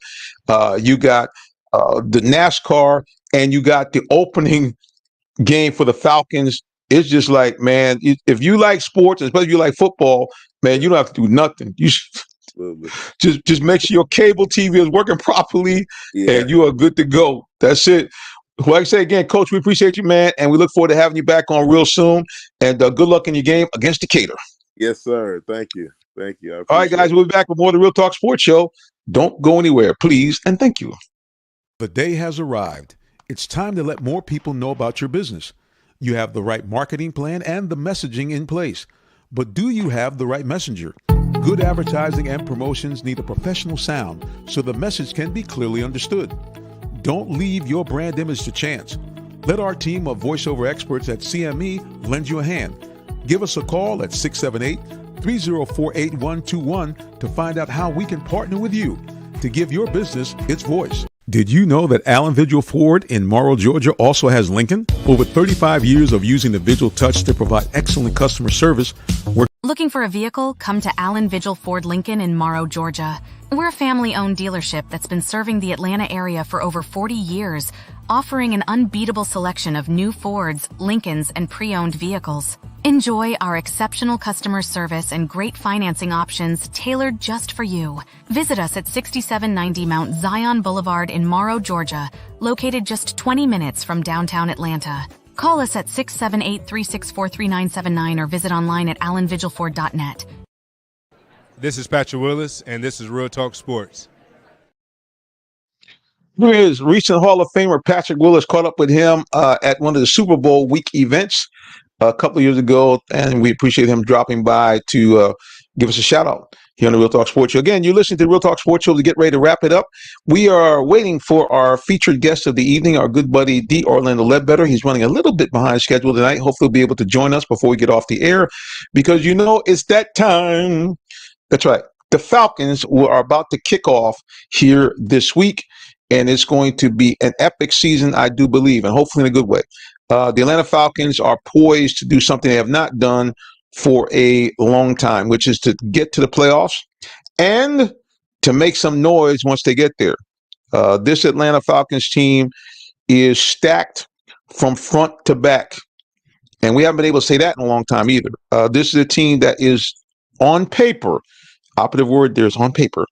You got the NASCAR, and you got the opening game for the Falcons. It's just like, man, if you like sports, especially if you like football, man, you don't have to do nothing. You just make sure your cable TV is working properly, and you are good to go. That's it. Like I say again, Coach, we appreciate you, man, and we look forward to having you back on real soon. And good luck in your game against Decatur. Yes, sir. Thank you. Thank you. All right, guys, we'll be back with more of the Real Talk Sports Show. Don't go anywhere, please, and thank you. The day has arrived. It's time to let more people know about your business. You have the right marketing plan and the messaging in place. But do you have the right messenger? Good advertising and promotions need a professional sound so the message can be clearly understood. Don't leave your brand image to chance. Let our team of voiceover experts at CME lend you a hand. Give us a call at 678-304-8121 to find out how we can partner with you to give your business its voice. Did you know that Allen Vigil Ford in Morrow, Georgia also has Lincoln? Over 35 years of using the Vigil Touch to provide excellent customer service. Looking for a vehicle? Come to Allen Vigil Ford Lincoln in Morrow, Georgia. We're a family-owned dealership that's been serving the Atlanta area for over 40 years, offering an unbeatable selection of new Fords, Lincolns, and pre-owned vehicles. Enjoy our exceptional customer service and great financing options tailored just for you. Visit us at 6790 Mount Zion Boulevard in Morrow, Georgia, located just 20 minutes from downtown Atlanta. Call us at 678-364-3979 or visit online at allenvigilford.net. This is Patrick Willis, and this is Real Talk Sports. Here is recent Hall of Famer Patrick Willis. Caught up with him at one of the Super Bowl week events a couple of years ago, and we appreciate him dropping by to give us a shout out here on the Real Talk Sports Show. Again, you're listening to the Real Talk Sports Show to get ready to wrap it up. We are waiting for our featured guest of the evening, our good buddy D. Orlando Ledbetter. He's running a little bit behind schedule tonight. Hopefully, he'll be able to join us before we get off the air because you know it's that time. That's right. The Falcons are about to kick off here this week, and it's going to be an epic season, I do believe, and hopefully in a good way. The Atlanta Falcons are poised to do something they have not done for a long time, which is to get to the playoffs and to make some noise once they get there. This Atlanta Falcons team is stacked from front to back, and we haven't been able to say that in a long time either. This is a team that is on paper, operative word there's on paper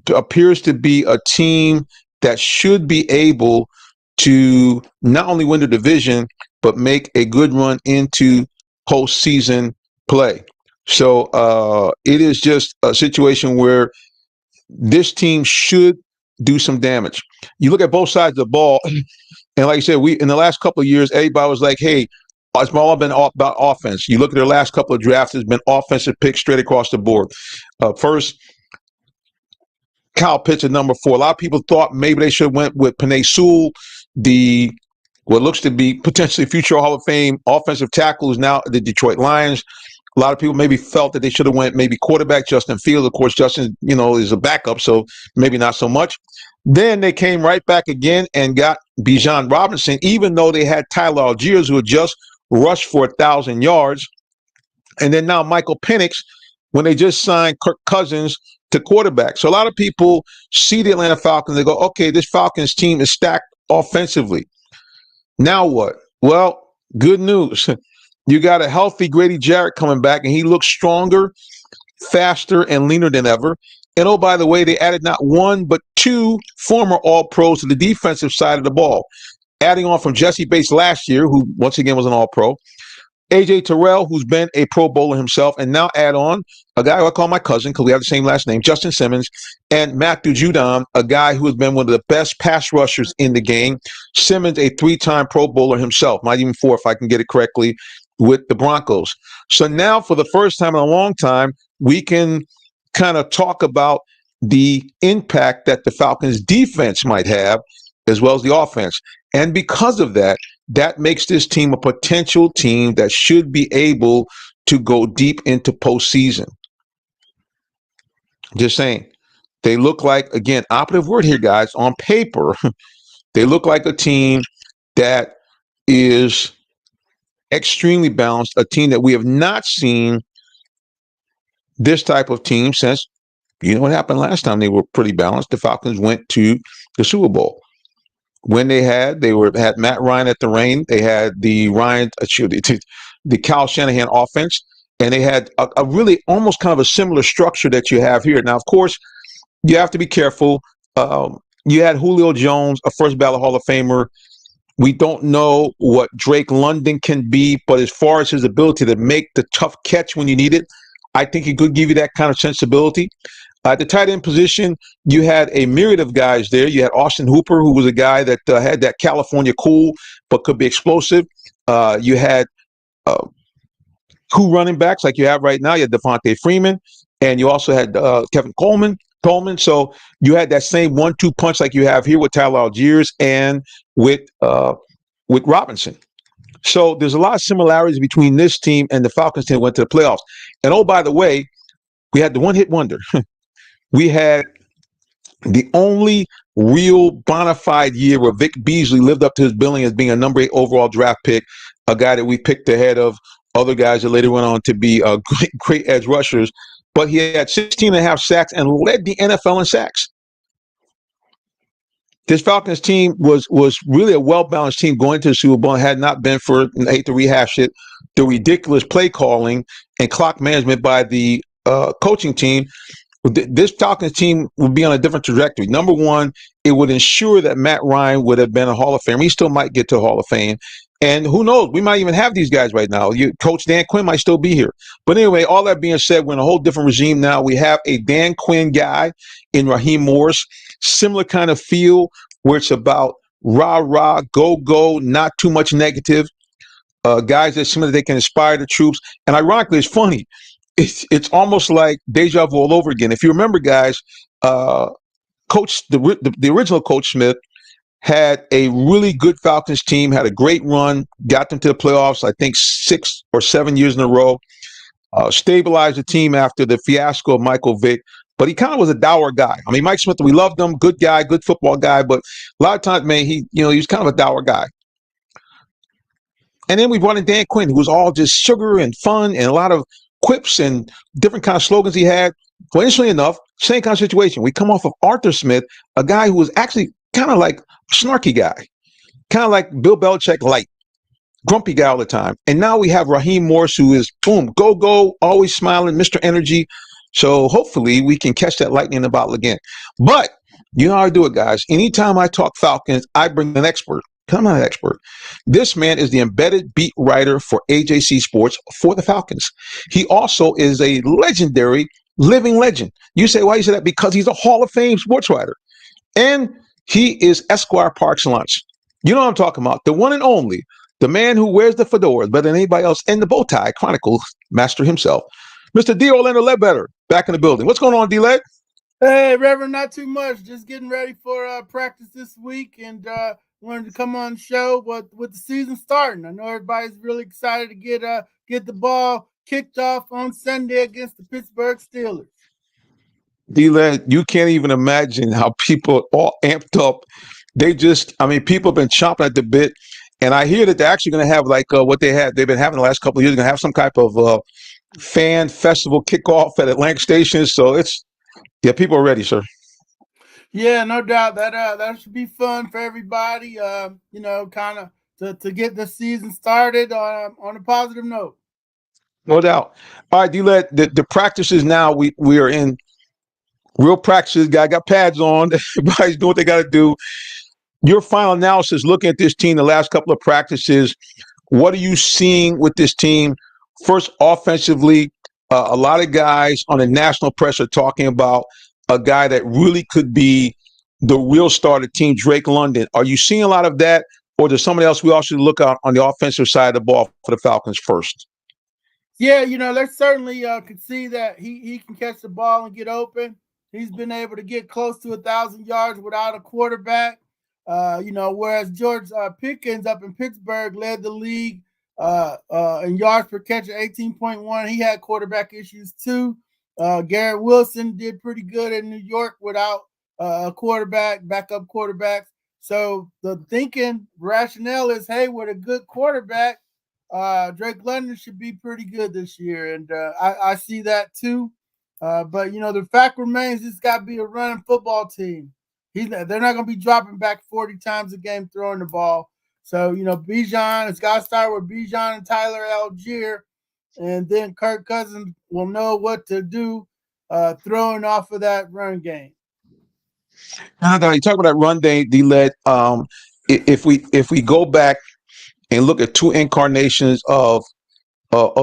appears to be a team that should be able to not only win the division, but make a good run into postseason play. So it is just a situation where this team should do some damage. You look at both sides of the ball, and like I said, in the last couple of years, everybody was like, hey, it's all been about offense. You look at their last couple of drafts, it's been offensive picks straight across the board. First, Kyle Pitts at number 4. A lot of people thought maybe they should have went with Penei Sewell, what looks to be potentially future Hall of Fame offensive tackle who's now the Detroit Lions. A lot of people maybe felt that they should have went maybe quarterback Justin Fields. Of course, Justin, is a backup, so maybe not so much. Then they came right back again and got Bijan Robinson, even though they had Tyler Algiers, who had just rushed for 1,000 yards. And then now Michael Penix, when they just signed Kirk Cousins to quarterback. So a lot of people see the Atlanta Falcons, they go, okay, this Falcons team is stacked offensively. Now what? Well, good news. You got a healthy Grady Jarrett coming back, and he looks stronger, faster, and leaner than ever. And oh, by the way, they added not one, but 2 former All-Pros to the defensive side of the ball, adding on from Jesse Bates last year, who once again was an All-Pro, A.J. Terrell, who's been a Pro Bowler himself, and now add on a guy who I call my cousin because we have the same last name, Justin Simmons, and Matthew Judon, a guy who has been one of the best pass rushers in the game. Simmons, a 3-time Pro Bowler himself, not even 4 if I can get it correctly. with the Broncos. So now, for the first time in a long time, we can kind of talk about the impact that the Falcons defense might have as well as the offense. And because of that, that makes this team a potential team that should be able to go deep into postseason. Just saying. They look like, again, operative word here, guys, on paper, they look like a team that is extremely balanced, a team that we have not seen this type of team since, you know what happened last time they were pretty balanced. The Falcons went to the Super Bowl. When they had Matt Ryan at the reign, they had the Kyle Shanahan offense, and they had a really almost kind of a similar structure that you have here. Now, of course, you have to be careful. You had Julio Jones, a first ballot Hall of Famer. We don't know what Drake London can be, but as far as his ability to make the tough catch when you need it, I think he could give you that kind of sensibility. At the tight end position, you had a myriad of guys there. You had Austin Hooper, who was a guy that had that California cool, but could be explosive. You had two running backs like you have right now. You had Devontae Freeman, and you also had Kevin Coleman. So you had that same 1-2 punch like you have here with Tyler Algiers and with Robinson. So there's a lot of similarities between this team and the Falcons team that went to the playoffs. And oh, by the way, we had the one-hit wonder. We had the only real bona fide year where Vic Beasley lived up to his billing as being a number 8 overall draft pick, a guy that we picked ahead of other guys that later went on to be great edge rushers. But he had 16.5 sacks and led the NFL in sacks. This Falcons team was really a well-balanced team going to the Super Bowl. Had not been for, I hate to rehash it, the ridiculous play calling and clock management by the coaching team. This Falcons team would be on a different trajectory. Number one, it would ensure that Matt Ryan would have been a Hall of Famer. He still might get to a Hall of Fame. And who knows? We might even have these guys right now. Coach Dan Quinn might still be here. But anyway, all that being said, we're in a whole different regime now. We have a Dan Quinn guy in Raheem Morris. Similar kind of feel where it's about rah-rah, go-go, not too much negative. Guys that seem that they can inspire the troops. And ironically, it's funny. It's almost like deja vu all over again. If you remember, guys, Coach the original Coach Smith had a really good Falcons team, had a great run, got them to the playoffs, I think 6 or 7 years in a row, stabilized the team after the fiasco of Michael Vick. But he kind of was a dour guy. I mean, Mike Smith, we loved him, good guy, good football guy, but a lot of times, man, he was kind of a dour guy. And then we brought in Dan Quinn, who was all just sugar and fun and a lot of quips and different kind of slogans he had. Well, interestingly enough, same kind of situation. We come off of Arthur Smith, a guy who was actually kind of like a snarky guy, kind of like Bill Belichick light, grumpy guy all the time. And now we have Raheem Morris, who is, boom, go, always smiling, Mr. Energy. So hopefully we can catch that lightning in the bottle again. But you know how I do it, guys. Anytime I talk Falcons, I bring an expert. I'm not an expert. This man is the embedded beat writer for AJC Sports for the Falcons. He also is a legendary living legend. You say, why you say that? Because he's a Hall of Fame sports writer. And he is Esquire Parks Lunch. You know what I'm talking about. The one and only, the man who wears the fedora better than anybody else, and the bow tie Chronicles master himself, Mr. D. Orlando Ledbetter, back in the building. What's going on, D-Led? Hey, Reverend, not too much. Just getting ready for practice this week, and wanted to come on the show with the season starting. I know everybody's really excited to get the ball kicked off on Sunday against the Pittsburgh Steelers. D-Led, you can't even imagine how people are all amped up. People have been chomping at the bit, and I hear that they're actually going to have like what they've been having the last couple of years. They're going to have some type of fan festival kickoff at Atlantic Station. So people are ready, sir. Yeah, no doubt that should be fun for everybody. Kind of to get the season started on a positive note. No doubt. All right, D-Led, the practices now, we are in real practices. Guy got pads on. Everybody's doing what they got to do. Your final analysis, looking at this team, the last couple of practices, what are you seeing with this team? First, offensively, a lot of guys on the national press are talking about a guy that really could be the real star of the team, Drake London. Are you seeing a lot of that or there's somebody else we also look out on the offensive side of the ball for the Falcons first? Yeah, they certainly could see that he can catch the ball and get open. He's been able to get close to 1,000 yards without a quarterback. Whereas George Pickens up in Pittsburgh led the league in yards per catch at 18.1. He had quarterback issues too. Garrett Wilson did pretty good in New York without a backup quarterbacks. So the rationale is, hey, with a good quarterback, Drake London should be pretty good this year. And I see that too. But, the fact remains it's got to be a running football team. They're not going to be dropping back 40 times a game throwing the ball. So, Bijan, it's got to start with Bijan and Tyler Algier. And then Kirk Cousins will know what to do throwing off of that run game. Now, you talk about that run game, D-Led. If we go back and look at two incarnations of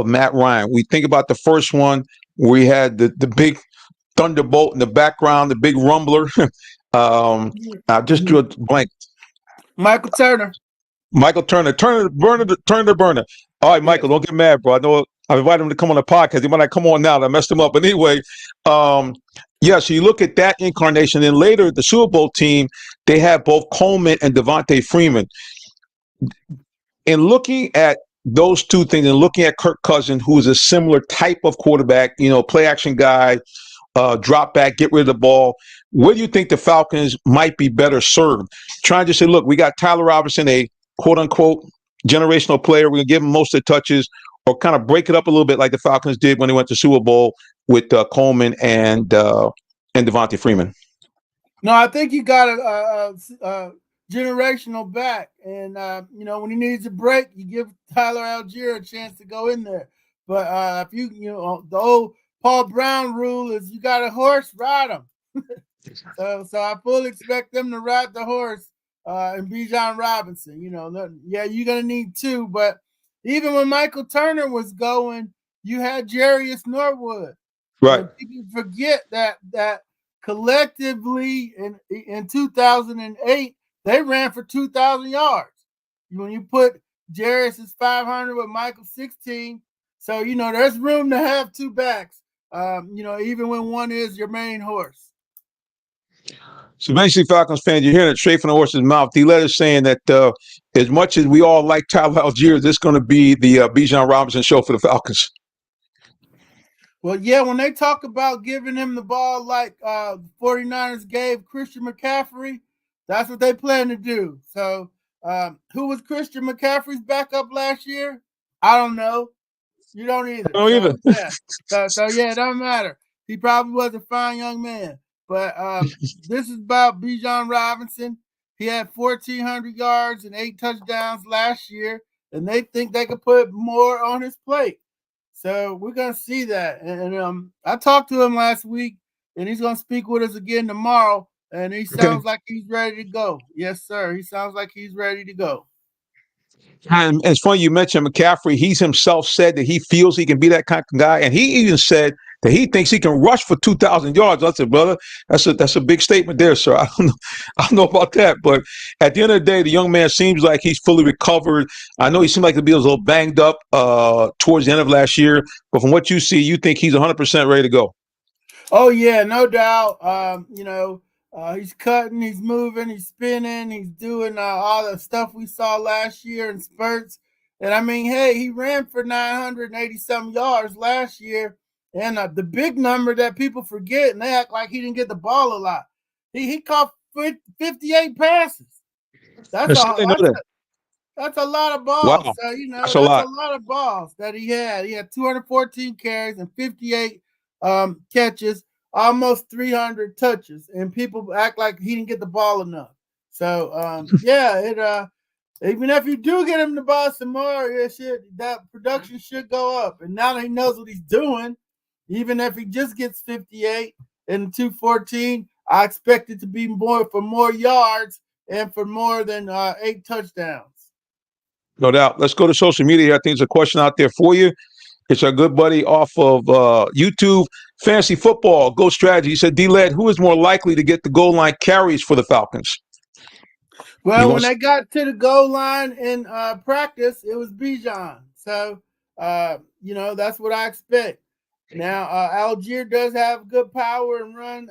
Matt Ryan, we think about the first one where he had the big thunderbolt in the background, the big rumbler. I just drew a blank. Michael Turner. Turn the burner. All right, Michael, don't get mad, bro. I know I invited him to come on the podcast. He might not come on now. I messed him up. But anyway, so you look at that incarnation. Then later, the Super Bowl team, they have both Coleman and Devontae Freeman. In looking at those two things and looking at Kirk Cousins, who is a similar type of quarterback, play action guy, drop back, get rid of the ball, where do you think the Falcons might be better served? Trying to say, look, we got Tyler Robinson, a quote-unquote generational player. We're going to give him most of the touches, or kind of break it up a little bit like the Falcons did when they went to Super Bowl with Coleman and Devontae Freeman. No, I think you got a generational back. And, when he needs a break, you give Tyler Algier a chance to go in there. But if the old Paul Brown rule is you got a horse, ride him. So I fully expect them to ride the horse and Bijan Robinson. You're going to need two. But even when Michael Turner was going, you had Jarius Norwood. Right. People forget that collectively in 2008, they ran for 2,000 yards. When you put Jarius is 500 with Michael 16, so there's room to have two backs. Even when one is your main horse. So basically, Falcons fans, you're hearing it straight from the horse's mouth. D-Let is saying that as much as we all like Tyler Algier, this is going to be the Bijan Robinson show for the Falcons. Well, yeah, when they talk about giving him the ball like 49ers gave Christian McCaffrey, that's what they plan to do. So who was Christian McCaffrey's backup last year? I don't know. You don't either. I don't either. It doesn't matter. He probably was a fine young man. But this is about Bijan Robinson. He had 1,400 yards and 8 touchdowns last year, and they think they could put more on his plate. So we're going to see that. And I talked to him last week, and he's going to speak with us again tomorrow, and he sounds like he's ready to go. Yes, sir. He sounds like he's ready to go. And it's funny you mentioned McCaffrey. He's himself said that he feels he can be that kind of guy, and he even said that he thinks he can rush for 2,000 yards. I said, brother, that's a big statement there, sir. I don't know about that, but at the end of the day, the young man seems like he's fully recovered. I know he seemed like to be a little banged up towards the end of last year, but from what you see, you think he's 100% ready to go. Oh yeah, no doubt. He's cutting, he's moving, he's spinning, he's doing all the stuff we saw last year in spurts. And I mean, hey, he ran for 980-some yards last year. And the big number that people forget, and they act like he didn't get the ball a lot. He caught 58 passes. That's a lot of balls. Wow. So, that's a lot of balls that he had. He had 214 carries and 58 catches. Almost 300 touches, and people act like he didn't get the ball enough. So, even if you do get him the ball some more, that production should go up. And now that he knows what he's doing, even if he just gets 58 and 214, I expect it to be more for more yards and for more than 8 touchdowns. No doubt. Let's go to social media. I think there's a question out there for you. It's our good buddy off of YouTube, Fantasy Football, Go Strategy. He said, D-Led, who is more likely to get the goal line carries for the Falcons? Well, when they got to the goal line in practice, it was Bijan. So, that's what I expect. Now, Algier does have good power and run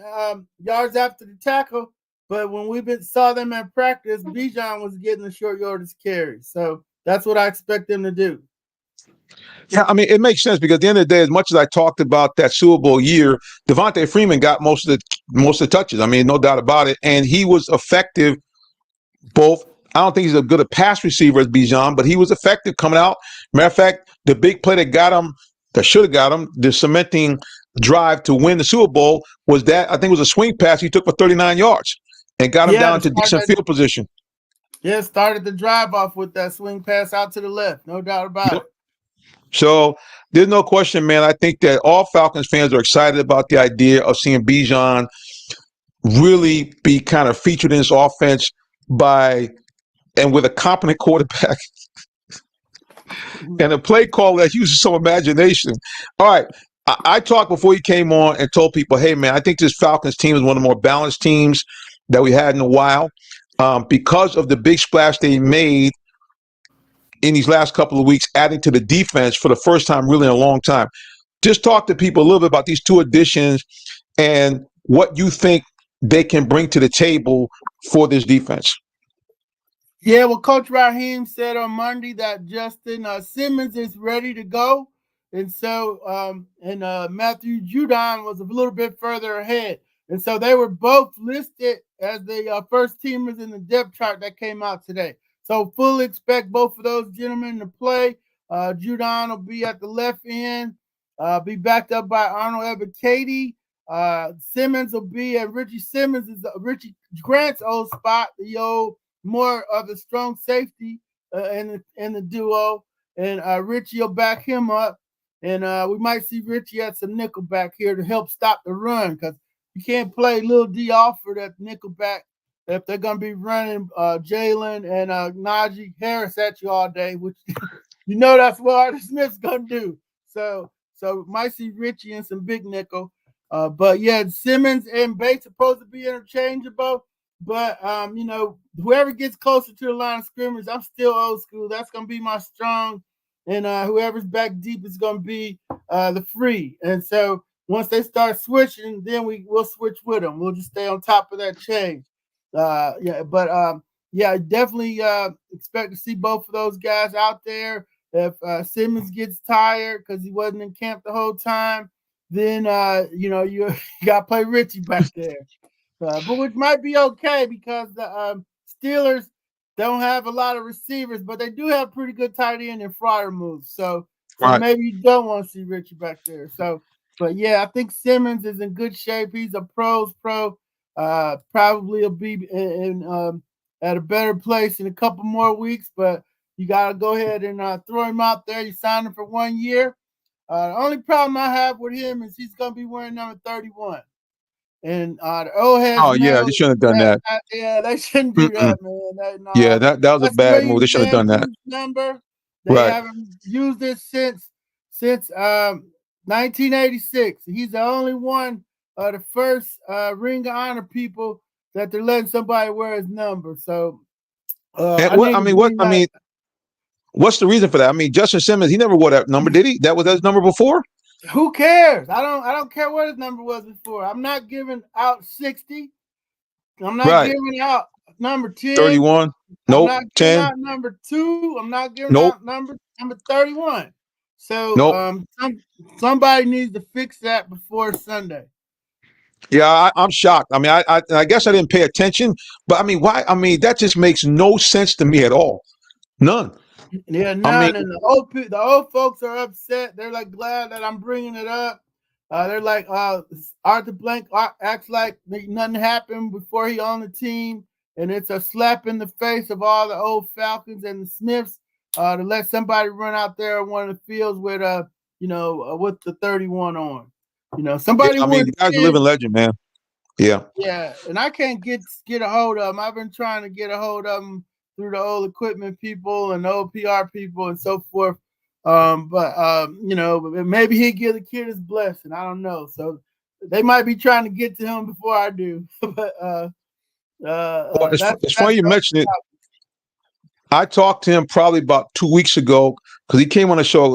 yards after the tackle, but when saw them at practice, Bijan was getting the short yardage carry. So that's what I expect them to do. Yeah, I mean, it makes sense because at the end of the day, as much as I talked about that Super Bowl year, Devontae Freeman got most of the touches. I mean, no doubt about it, and he was effective. Both, I don't think he's as good a pass receiver as Bijan, but he was effective coming out. Matter of fact, the big play that should have got him, the cementing drive to win the Super Bowl was that I think it was a swing pass he took for 39 yards and got him down to decent field position. Yeah, started the drive off with that swing pass out to the left, no doubt about it. So there's no question, man. I think that all Falcons fans are excited about the idea of seeing Bijan really be kind of featured in this offense and with a competent quarterback and a play call that uses some imagination. All right. I talked before he came on and told people, hey, man, I think this Falcons team is one of the more balanced teams that we had in a while because of the big splash they made in these last couple of weeks, adding to the defense for the first time really in a long time. Just talk to people a little bit about these two additions and what you think they can bring to the table for this defense. Yeah, well, Coach Raheem said on Monday that Justin Simmons is ready to go. And so, Matthew Judon was a little bit further ahead. And so they were both listed as the first teamers in the depth chart that came out today. So fully expect both of those gentlemen to play. Judon will be at the left end, be backed up by Arnold Ebiketie. Simmons will be at Richie Simmons is Richie Grant's old spot, the old more of the strong safety in the duo, and Richie will back him up, and we might see Richie at some nickel back here to help stop the run because you can't play Lil D Alford at nickel back if they're going to be running Jalen and Najee Harris at you all day, which that's what Arthur Smith's going to do. So might see Richie in some big nickel. But yeah, Simmons and Bates supposed to be interchangeable. But whoever gets closer to the line of scrimmage, I'm still old school. That's gonna be my strong, and whoever's back deep is gonna be the free. And so once they start switching, then we'll switch with them. We'll just stay on top of that change. Definitely expect to see both of those guys out there. If Simmons gets tired because he wasn't in camp the whole time, then you gotta play Richie back there. But which might be okay because the Steelers don't have a lot of receivers, but they do have pretty good tight end and flyer moves. So maybe you don't want to see Richie back there. So, but yeah, I think Simmons is in good shape. He's a pro's pro. Probably will be at a better place in a couple more weeks, but you got to go ahead and throw him out there. You signed him for 1 year. The only problem I have with him is he's going to be wearing number 31. And the old heads. Oh yeah, they shouldn't have done that. They shouldn't do that, man. That was a bad move. They should have done that. Number. They haven't used it since 1986. He's the only one of the first Ring of Honor people that they're letting somebody wear his number. So, what's the reason for that? I mean, Justin Simmons, he never wore that number, did he? That was his number before. Who cares? I don't care what his number was before. I'm not giving out 60. I'm not giving out number 10. 31. Nope. I'm not 10. Out number 2. I'm not giving out number 31. So somebody needs to fix that before Sunday. Yeah, I'm shocked. I mean, I guess I didn't pay attention, but I mean, why? I mean, that just makes no sense to me at all. None. Yeah, none. And the old folks are upset. They're like glad that I'm bringing it up. They're like, Arthur Blank acts like nothing happened before he owned the team, and it's a slap in the face of all the old Falcons and the Smiths to let somebody run out there on one of the fields with with the 31 on. Somebody. Yeah, I mean, the guy's a living legend, man. Yeah. Yeah, and I can't get a hold of him. I've been trying to get a hold of him through the old equipment people and the old PR people and so forth. But maybe he'll give the kid his blessing. I don't know. So they might be trying to get to him before I do. But It's funny you mentioned it. I talked to him probably about 2 weeks ago because he came on the show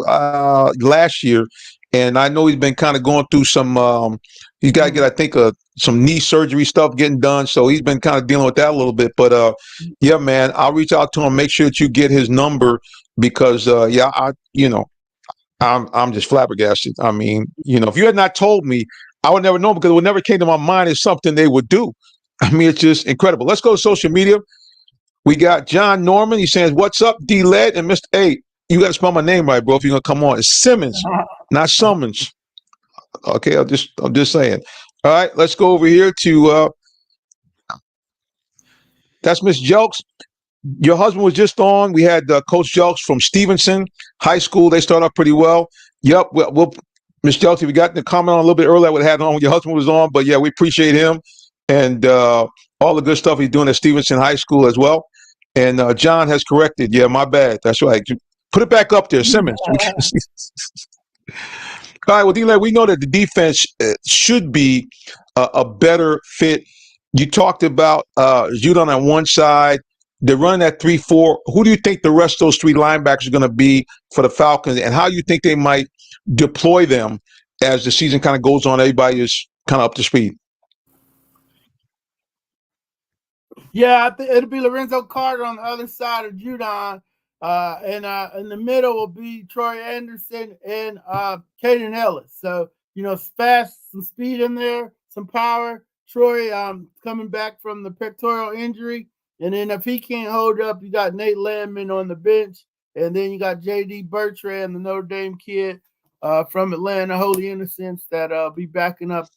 last year, and I know he's been kind of going through some. He's got to get, I think, some knee surgery stuff getting done, so he's been kind of dealing with that a little bit. But yeah, man, I'll reach out to him. Make sure that you get his number because I'm just flabbergasted. I mean, if you had not told me, I would never know because it would never came to my mind as something they would do. I mean, it's just incredible. Let's go to social media. We got John Norman. He says, "What's up, D-Led?" And Mr. A, you got to spell my name right, bro. If you're gonna come on, it's Simmons, not Summons. Okay, I'm just saying. All right, let's go over here to that's Miss Jelks. Your husband was just on. We had Coach Jelks from Stevenson High School. They start off pretty well. Yep. We'll Miss Jelks, if you got to comment on a little bit earlier, I would have had on when your husband was on. But yeah, we appreciate him and all the good stuff he's doing at Stevenson High School as well. And John has corrected. Yeah, my bad. That's right. Put it back up there, Simmons. All right, well, D-Led, we know that the defense should be a better fit. You talked about Judon on one side. They're running at 3-4. Who do you think the rest of those three linebackers are going to be for the Falcons, and how you think they might deploy them as the season kind of goes on? Everybody is kind of up to speed. Yeah, I think it'll be Lorenzo Carter on the other side of Judon. And in the middle will be Troy Anderson and Caden Ellis. So, fast, some speed in there, some power. Troy coming back from the pectoral injury. And then if he can't hold up, you got Nate Landman on the bench. And then you got J.D. Bertrand, the Notre Dame kid from Atlanta, Holy Innocents, that'll be backing up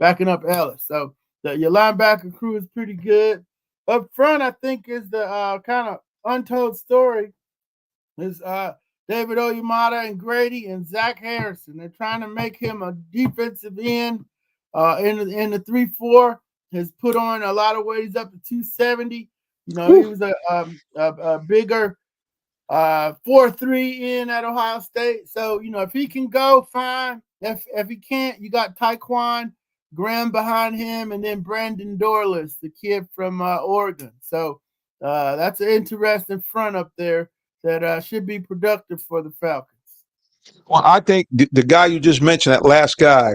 Ellis. So your linebacker crew is pretty good. Up front, I think, is the kind of untold story is David Oyemata and Grady and Zach Harrison. They're trying to make him a defensive end in the 3-4. Has put on a lot of weight. He's up to 270. He was a bigger 4-3 in at Ohio State. So, if he can go, fine. If he can't, you got Tyquan Graham behind him, and then Brandon Dorless, the kid from Oregon. So that's an interesting front up there that should be productive for the Falcons. Well, I think the guy you just mentioned, that last guy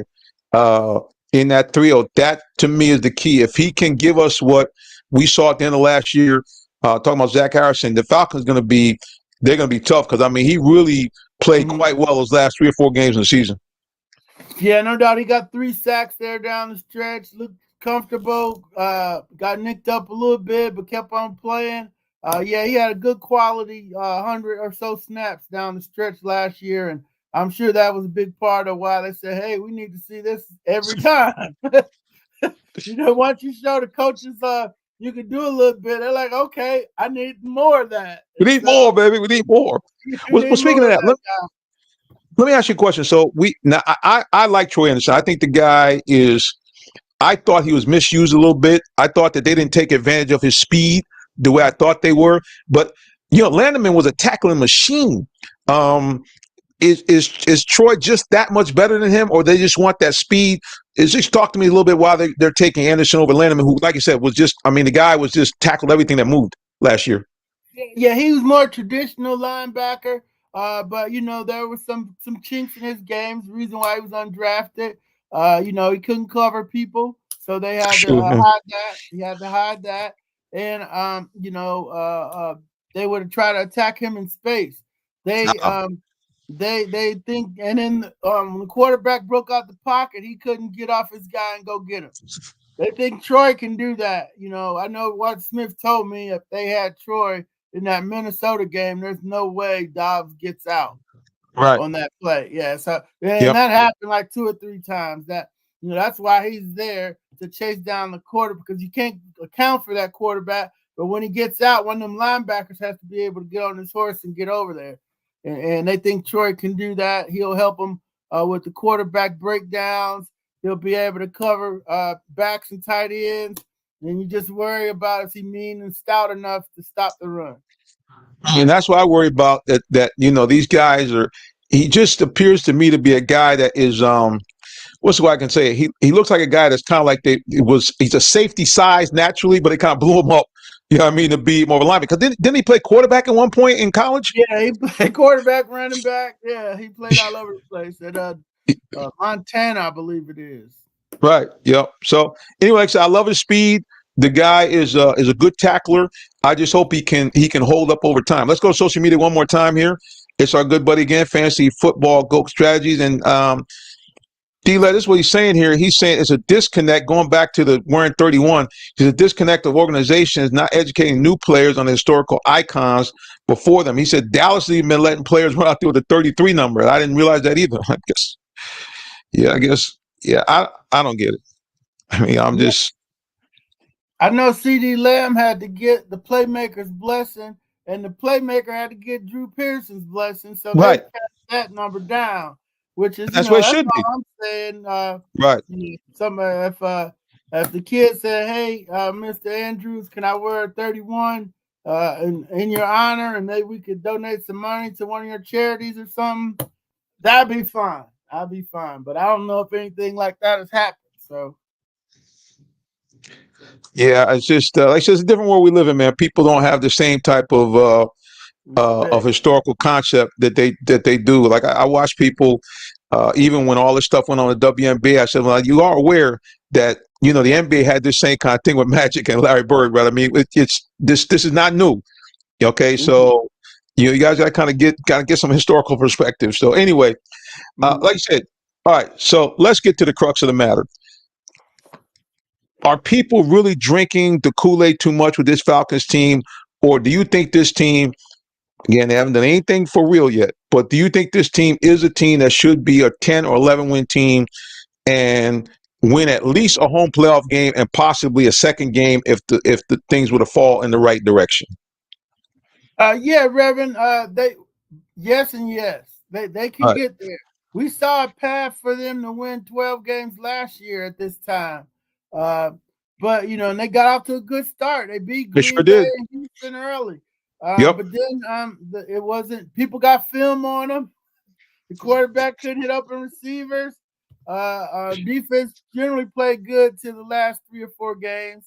in that 3-0, that to me is the key. If he can give us what we saw at the end of last year, talking about Zach Harrison, the Falcons they're going to be tough because, I mean, he really played quite well those last 3 or 4 games in the season. Yeah, no doubt. He got 3 sacks there down the stretch. Looked comfortable. Got nicked up a little bit, but kept on playing. He had a good quality 100 or so snaps down the stretch last year, and I'm sure that was a big part of why they said, hey, we need to see this every time. Once you show the coaches you can do a little bit, they're like, okay, I need more of that. We need more, baby. We need more. Well, speaking of that, let me ask you a question. So I like Troy Anderson. I think the guy I thought he was misused a little bit. I thought that they didn't take advantage of his speed the way I thought they were. But, Landerman was a tackling machine. Is Troy just that much better than him, or they just want that speed? Just talk to me a little bit why they're taking Anderson over Landerman, who, like you said, the guy was just tackled everything that moved last year. Yeah, he was more traditional linebacker, but there was some chinks in his games. The reason why he was undrafted, he couldn't cover people, so they had to hide that. He had to hide that, and they would have tried to attack him in space. They think, and then when the quarterback broke out the pocket, he couldn't get off his guy and go get him. They think Troy can do that. I know what Smith told me. If they had Troy in that Minnesota game, there's no way Dobbs gets out on that play. Yeah, so that happened like 2 or 3 times. That's why he's there to chase down the quarter, because you can't account for that quarterback. But when he gets out, one of them linebackers has to be able to get on his horse and get over there. And they think Troy can do that. He'll help them with the quarterback breakdowns. He'll be able to cover backs and tight ends. And you just worry about is he mean and stout enough to stop the run. And that's what I worry about, that these guys he just appears to me to be a guy that is what's what I can say? He looks like a guy that's kind of like he's a safety size naturally, but they kind of blew him up. You know what I mean, to be more of a lineman. Because didn't he play quarterback at one point in college? Yeah, he played quarterback, running back. Yeah, he played all over the place at Montana, I believe it is. Right. Yep. So anyway, like I said, I love his speed. The guy is a good tackler. I just hope he can hold up over time. Let's go to social media one more time here. It's our good buddy again, Fantasy Football Goat Strategies, and D-Led, this is what he's saying here. He's saying it's a disconnect, going back to the wearing 31, there's a disconnect of organizations not educating new players on the historical icons before them. He said Dallas has even been letting players run out there with a 33 number. I didn't realize that either. I guess. Yeah, I don't get it. I mean, I know CD Lamb had to get the playmaker's blessing, and the playmaker had to get Drew Pearson's blessing, so they kept that number down, which is that's what it should be. I'm saying, right. If the kid said, "Hey, Mr. Andrews, can I wear a 31 in your honor, and maybe we could donate some money to one of your charities or something," that'd be fine. I'll be fine. But I don't know if anything like that has happened. So. Yeah, it's just like I said, it's a different world we live in, man. People don't have the same type of historical concept that they do. Like I watch people, even when all this stuff went on the WNBA, I said, well, you are aware that the NBA had this same kind of thing with Magic and Larry Bird, right? I mean, it's this is not new. Okay, so you guys got to kind of get some historical perspective. So anyway, like I said, all right. So let's get to the crux of the matter. Are people really drinking the Kool-Aid too much with this Falcons team, or do you think this team, again, they haven't done anything for real yet, but do you think this team is a team that should be a 10 or 11 win team and win at least a home playoff game and possibly a second game if the things were to fall in the right direction? Yeah, Reverend. Yes and yes. They can get there. We saw a path for them to win 12 games last year at this time. But and they got off to a good start. They beat Green Bay and Houston early. But then it wasn't. People got film on them. The quarterback couldn't hit open receivers. Defense generally played good to the last 3 or 4 games,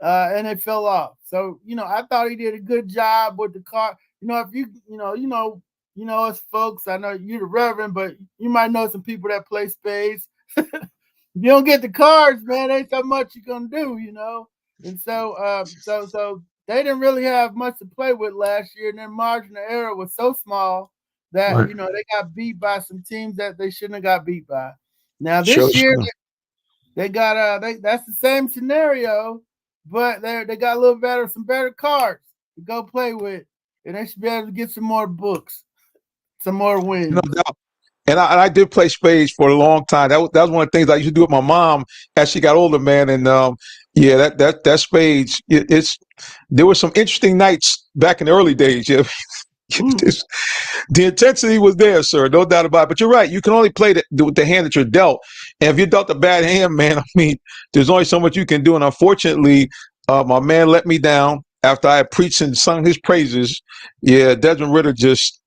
and they fell off. So I thought he did a good job with the car. If you know us folks. I know you're the Reverend, but you might know some people that play spades. If you don't get the cards, man, ain't so much you're gonna do, And so they didn't really have much to play with last year, and their margin of error was so small that they got beat by some teams that they shouldn't have got beat by. Now this year they got that's the same scenario, but they got a little better, some better cards to go play with, and they should be able to get some more books, some more wins. No doubt. And I did play spades for a long time. That was one of the things I used to do with my mom as she got older, man. And that spades. There were some interesting nights back in the early days. Yeah. The intensity was there, sir, no doubt about it. But you're right. You can only play with the hand that you're dealt. And if you're dealt a bad hand, man, I mean, there's only so much you can do. And unfortunately, my man let me down after I had preached and sung his praises. Yeah, Desmond Ridder just.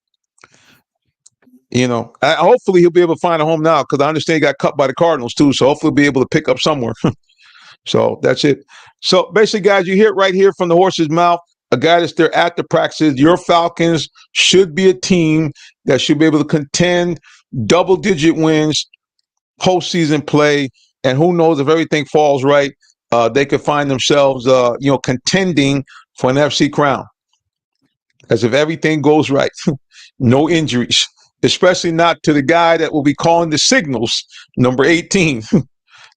Hopefully he'll be able to find a home now because I understand he got cut by the Cardinals too. So hopefully he'll be able to pick up somewhere. So that's it. So basically, guys, you hear it right here from the horse's mouth. A guy that's there at the practices. Your Falcons should be a team that should be able to contend double-digit wins, postseason play, and who knows if everything falls right, they could find themselves, contending for an FC crown. As if everything goes right, no injuries. Especially not to the guy that will be calling the signals, number 18.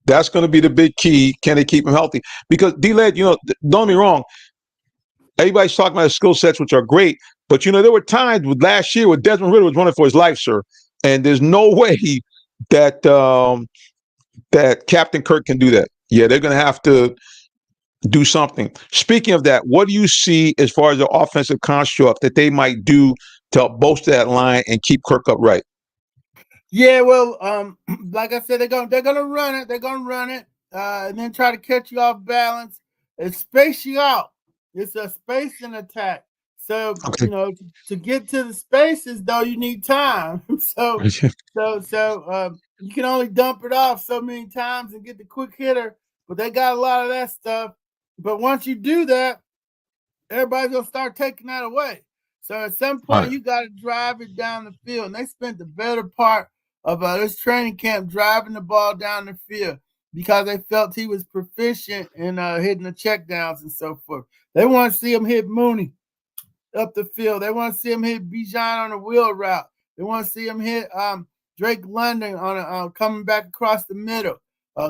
That's going to be the big key. Can they keep him healthy? Because D-Led, don't get me wrong. Everybody's talking about his skill sets, which are great. But, there were times with last year where Desmond Ridder was running for his life, sir. And there's no way that that Captain Kirk can do that. Yeah, they're going to have to do something. Speaking of that, what do you see as far as the offensive construct that they might do to help bolster that line and keep Kirk upright? Yeah, well, like I said, they're gonna run it. They're gonna run it, and then try to catch you off balance and space you out. It's a spacing attack. So to get to the spaces, though, you need time. So you can only dump it off so many times and get the quick hitter, but they got a lot of that stuff. But once you do that, everybody's going to start taking that away. So at some point, you got to drive it down the field. And they spent the better part of this training camp driving the ball down the field because they felt he was proficient in hitting the checkdowns and so forth. They want to see him hit Mooney up the field. They want to see him hit Bijan on a wheel route. They want to see him hit Drake London on coming back across the middle.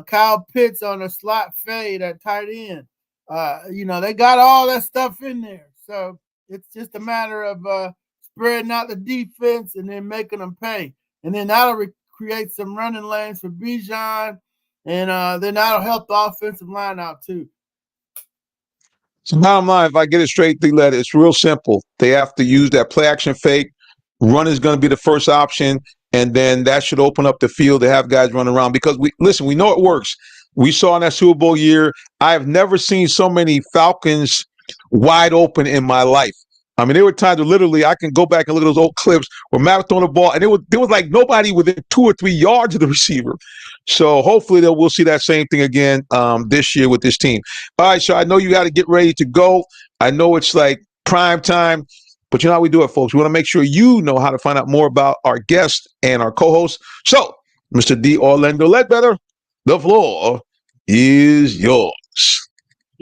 Kyle Pitts on a slot fade at tight end. They got all that stuff in there. So it's just a matter of spreading out the defense and then making them pay. And then that'll create some running lanes for Bijan. And then that'll help the offensive line out too. So bottom line, if I get it straight, D-Led, it's real simple. They have to use that play action fake. Run is going to be the first option. And then that should open up the field to have guys run around. Because we know it works. We saw in that Super Bowl year, I have never seen so many Falcons wide open in my life. I mean, there were times where literally I can go back and look at those old clips where Matt was throwing the ball, and there was like nobody within 2 or 3 yards of the receiver. So hopefully we'll see that same thing again this year with this team. All right, so I know you got to get ready to go. I know it's like prime time, but you know how we do it, folks. We want to make sure you know how to find out more about our guests and our co-hosts. So, Mr. D. Orlando Ledbetter, the floor is yours.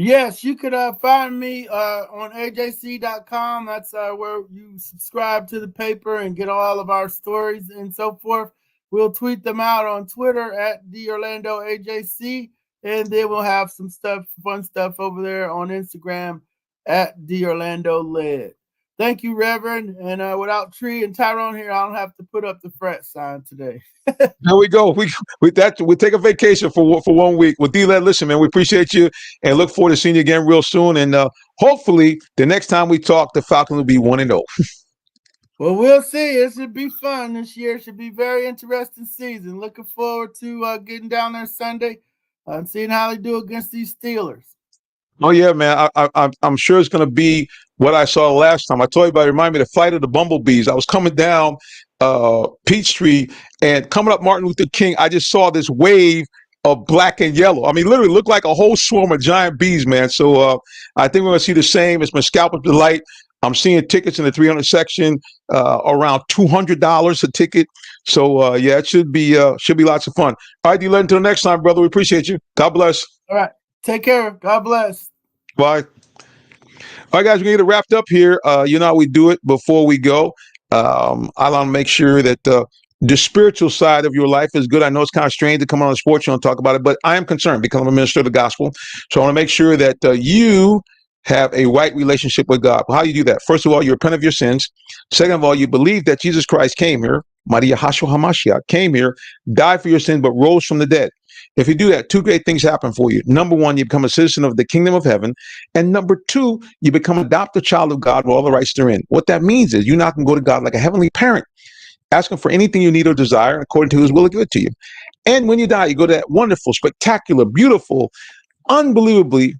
Yes, you could find me on ajc.com. That's where you subscribe to the paper and get all of our stories and so forth. We'll tweet them out on Twitter at DOrlandoAJC, and then we'll have some fun stuff over there on Instagram at DOrlandoLed. Thank you, Reverend. And without Tree and Tyrone here, I don't have to put up the fret sign today. There we go. We take a vacation for 1 week. Well, D-Led, listen, man, we appreciate you and look forward to seeing you again real soon. And hopefully the next time we talk, the Falcons will be 1-0. Well, we'll see. It should be fun this year. It should be a very interesting season. Looking forward to getting down there Sunday and seeing how they do against these Steelers. Oh, yeah, man. I'm sure it's going to be what I saw last time. I told you about it. Reminded me of the Flight of the Bumblebees. I was coming down Peachtree and coming up Martin Luther King. I just saw this wave of black and yellow. I mean, literally looked like a whole swarm of giant bees, man. So I think we're going to see the same. It's my scalp of delight. I'm seeing tickets in the 300 section around $200 a ticket. So, yeah, it should be lots of fun. All right, D-Led, until next time, brother. We appreciate you. God bless. All right. Take care. God bless. Bye. All right, guys, we're going to get it wrapped up here. You know how we do it before we go. I want to make sure that the spiritual side of your life is good. I know it's kind of strange to come on the sports show and talk about it, but I am concerned because I'm a minister of the gospel. So I want to make sure that you have a right relationship with God. Well, how do you do that? First of all, you repent of your sins. Second of all, you believe that Jesus Christ came here, Maria Yahashua HaMashiach, came here, died for your sins, but rose from the dead. If you do that, 2 great things happen for you. Number 1, you become a citizen of the kingdom of heaven. And number 2, you become an adopted child of God with all the rights therein. What that means is you're not going to go to God like a heavenly parent, asking for anything you need or desire, according to who is willing to give it to you. And when you die, you go to that wonderful, spectacular, beautiful, unbelievably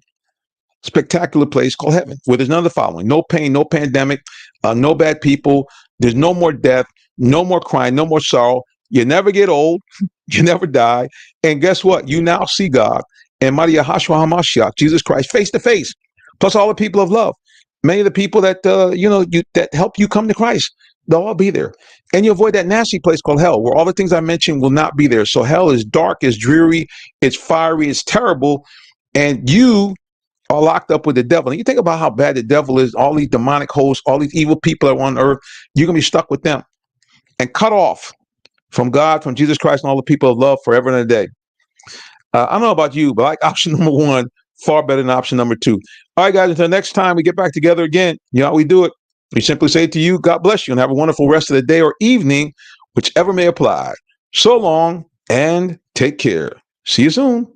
spectacular place called heaven, where there's none of the following: no pain, no pandemic, no bad people, there's no more death, no more crying, no more sorrow. You never get old, you never die. And guess what? You now see God and Maria Yahashua HaMashiach, Jesus Christ, face to face, plus all the people of love. Many of the people that that help you come to Christ, they'll all be there. And you avoid that nasty place called hell, where all the things I mentioned will not be there. So hell is dark, it's dreary, it's fiery, it's terrible, and you are locked up with the devil. And you think about how bad the devil is, all these demonic hosts, all these evil people that are on earth, you're going to be stuck with them and cut off from God, from Jesus Christ, and all the people of love forever and a day. I don't know about you, but I like option number 1 far better than option number 2. All right, guys, until next time we get back together again, you know how we do it. We simply say to you, God bless you, and have a wonderful rest of the day or evening, whichever may apply. So long, and take care. See you soon.